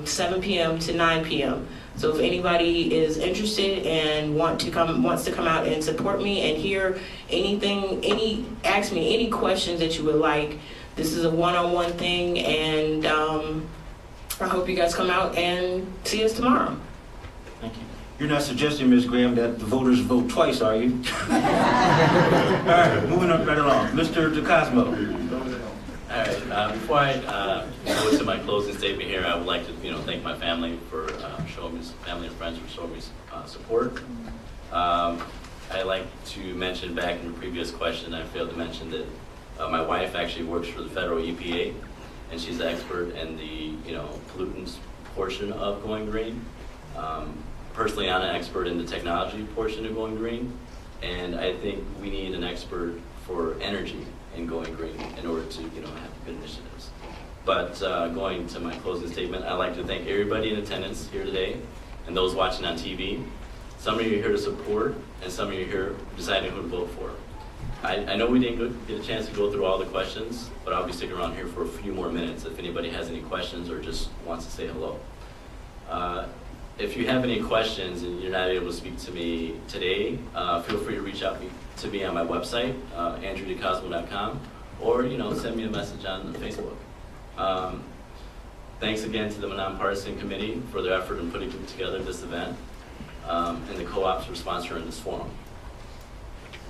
7 p.m. to 9 p.m. So if anybody is interested and wants to come out and support me and hear ask me any questions that you would like. This is a one-on-one thing, and I hope you guys come out and see us tomorrow. Thank you. You're not suggesting, Ms. Graham, that the voters vote twice, are you? All right, moving up right along. Mr. DiCosmo. All right, before I go into my closing statement here, I would like to thank my family for showing me, family and friends for showing me support. I'd like to mention back in the previous question, I failed to mention that my wife actually works for the federal EPA, and she's the expert in the pollutants portion of going green. Personally, I'm an expert in the technology portion of going green, and I think we need an expert for energy in going green in order to have good initiatives. But going to my closing statement, I'd like to thank everybody in attendance here today and those watching on TV. Some of you are here to support, and some of you are here deciding who to vote for. I know we didn't get a chance to go through all the questions, but I'll be sticking around here for a few more minutes if anybody has any questions or just wants to say hello. If you have any questions and you're not able to speak to me today, feel free to reach out to me on my website, andrewdicosmo.com, or send me a message on Facebook. Thanks again to the Non-Partisan Committee for their effort in putting together this event, and the co-ops for sponsoring this forum.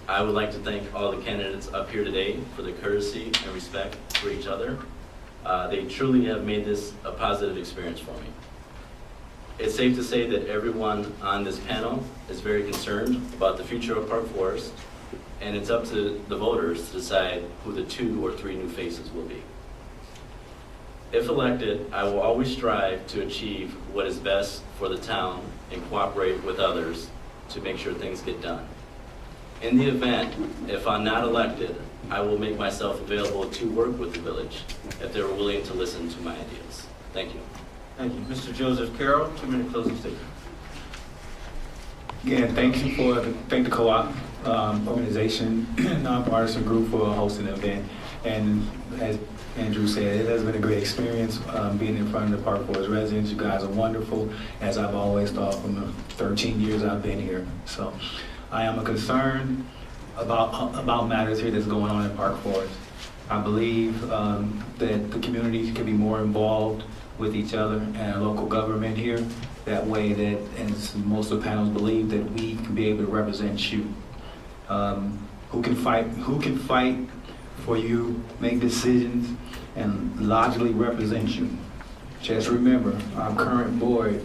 I would like to thank all the candidates up here today for their courtesy and respect for each other. They truly have made this a positive experience for me. It's safe to say that everyone on this panel is very concerned about the future of Park Forest, and it's up to the voters to decide who the 2 or 3 new faces will be. If elected, I will always strive to achieve what is best for the town and cooperate with others to make sure things get done. In the event, if I'm not elected, I will make myself available to work with the village if they're willing to listen to my ideas. Thank you. Thank you. Mr. Joseph Carroll, 2-minute closing statement. Again, thank the co-op organization, nonpartisan group for hosting the event. And as Andrew said, it has been a great experience being in front of the Park Forest residents. You guys are wonderful, as I've always thought from the 13 years I've been here. So I am concerned about matters here that's going on in Park Forest. I believe that the community can be more involved with each other and local government here. That way that, as most of the panels believe, that we can be able to represent you. Who can fight for you, make decisions, and logically represent you. Just remember, our current board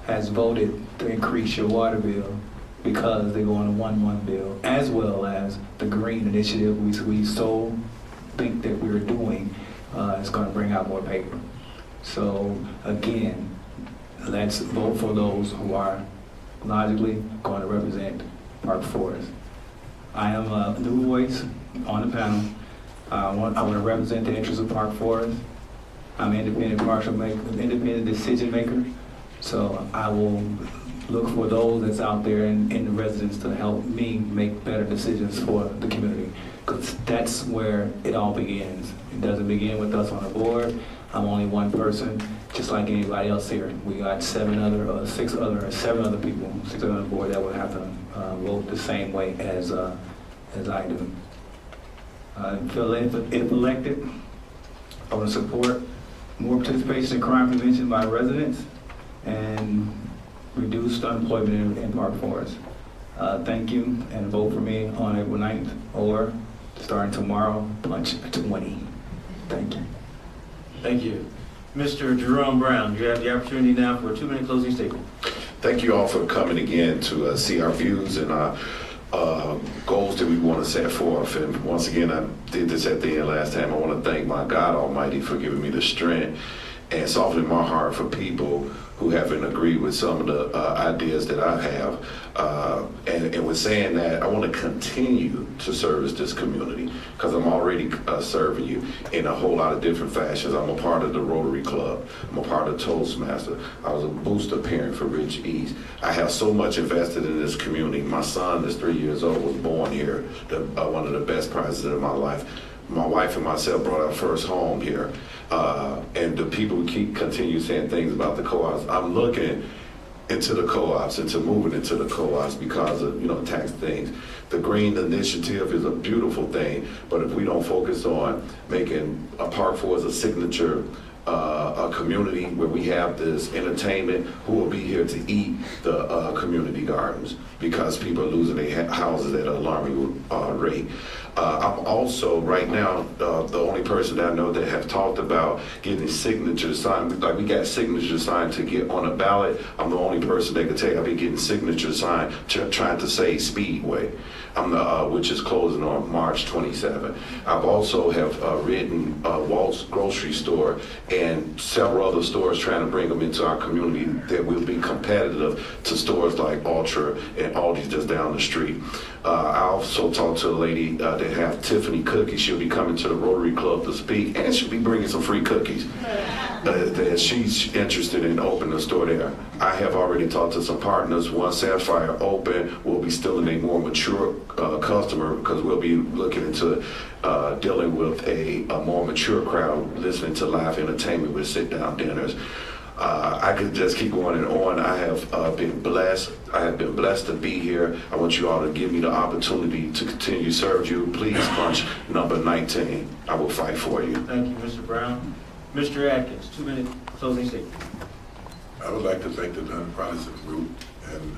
has voted to increase your water bill because they're going to 1-1 bill, as well as the green initiative we so think that we're doing is going to bring out more paper. So again, let's vote for those who are logically going to represent Park Forest. I am a new voice on the panel. I want to represent the interests of Park Forest. I'm an independent decision maker. So I will look for those that's out there in the residents to help me make better decisions for the community. Because that's where it all begins. It doesn't begin with us on the board. I'm only one person, just like anybody else here. We got 7 other people, 6 other on the board that would have to vote the same way as I do. If elected, I want to support more participation in crime prevention by residents and reduced unemployment in Park Forest. Thank you, and vote for me on April 9th or starting tomorrow, lunch 20. Thank you. Thank you. Mr. JeRome Brown, you have the opportunity now for a 2-minute closing statement. Thank you all for coming again to see our views and our goals that we want to set forth. And once again, I did this at the end last time. I want to thank my God Almighty for giving me the strength and softening my heart for people who haven't agreed with some of the ideas that I have. And with saying that, I want to continue to service this community because I'm already serving you in a whole lot of different fashions. I'm a part of the Rotary Club. I'm a part of Toastmaster. I was a booster parent for Rich East. I have so much invested in this community. My son is 3 years old, was born here, one of the best prizes of my life. My wife and myself brought our first home here. And the people continue saying things about the co-ops. I'm looking into the co-ops, into moving into the co-ops because of, tax things. The Green Initiative is a beautiful thing, but if we don't focus on making a Park Forest a signature a community where we have this entertainment, who will be here to eat the community gardens because people are losing their houses at an alarming rate. I'm also, right now, the only person that I know that have talked about getting signatures signed. Like we got signatures signed to get on a ballot. I'm the only person that can tell you I've been getting signatures signed trying to save Speedway, which is closing on March 27. I've also have written Walt's Grocery Store and several other stores trying to bring them into our community that will be competitive to stores like Ultra and Aldi's just down the street. I also talked to a lady that have Tiffani cookies. She'll be coming to the Rotary Club to speak, and she'll be bringing some free cookies. That she's interested in opening a store there. I have already talked to some partners. Once Sapphire open, we'll be still in a more mature customer because we'll be looking into dealing with a more mature crowd, listening to live entertainment with sit-down dinners. I could just keep going and on. I have been blessed. I have been blessed to be here. I want you all to give me the opportunity to continue to serve you. Please punch number 19. I will fight for you. Thank you, Mr. Brown. Mr. Atkins, 2-minute closing statement. I would like to thank the Non-Partisan group and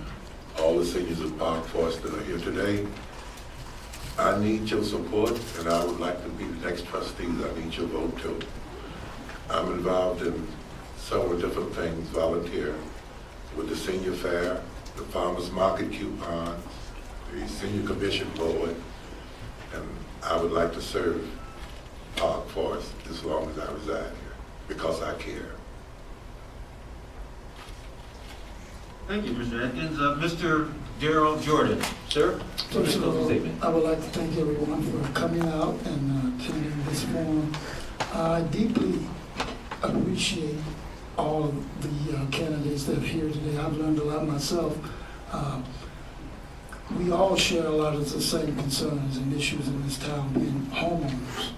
all the seniors of Park Forest that are here today. I need your support, and I would like to be the next trustees. I need your vote too. I'm involved in several different things, volunteer with the senior fair, the farmers market coupons, the senior commission board, and I would like to serve Park Forest as long as I reside here because I care. Thank you, Mr. Atkins. Mr. Darryl Jordan, sir. First of all, I would like to thank everyone for coming out and attending this forum. I deeply appreciate all of the candidates that are here today. I've learned a lot myself. We all share a lot of the same concerns and issues in this town, being homeowners.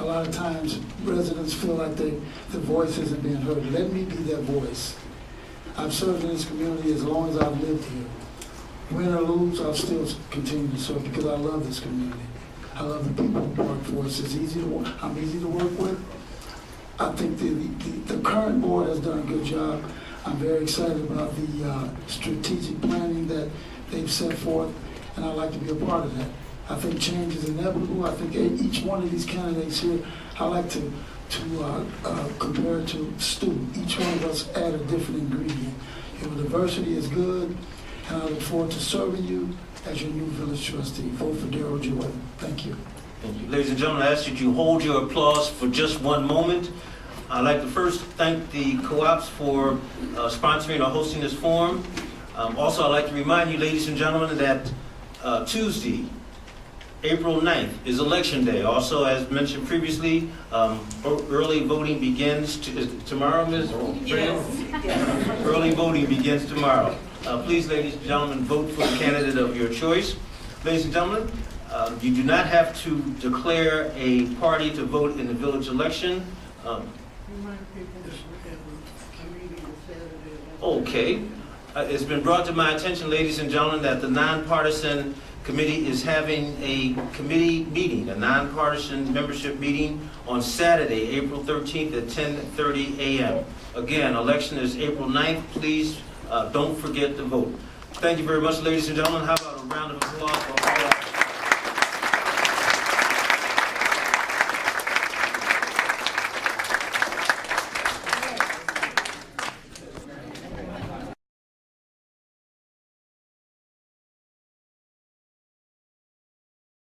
A lot of times residents feel like their voice isn't being heard. Let me be that voice. I've served in this community as long as I've lived here. Win or lose, I'll still continue to serve because I love this community. I love the people who work for us. It's easy to work. I'm easy to work with. I think the current board has done a good job. I'm very excited about the strategic planning that they've set forth, and I'd like to be a part of that. I think change is inevitable. I think each one of these candidates here, I like to compare it to stew. Each one of us add a different ingredient. Diversity is good, and I look forward to serving you as your new village trustee. Vote for Darryl Jordan. Thank you. Thank you. Ladies and gentlemen, I ask that you hold your applause for just one moment. I'd like to first thank the co-ops for sponsoring or hosting this forum. Also, I'd like to remind you, ladies and gentlemen, that Tuesday, April 9th, is Election Day. Also, as mentioned previously, early voting begins tomorrow, Ms. Graham? Yes. Early voting begins tomorrow. Please, ladies and gentlemen, vote for the candidate of your choice. Ladies and gentlemen, you do not have to declare a party to vote in the village election. Okay. It's been brought to my attention, ladies and gentlemen, that the Non-Partisan Committee is having a committee meeting, a nonpartisan membership meeting on Saturday, April 13th at 10:30 a.m. Again, election is April 9th. Please don't forget to vote. Thank you very much, ladies and gentlemen. How about a round of applause for all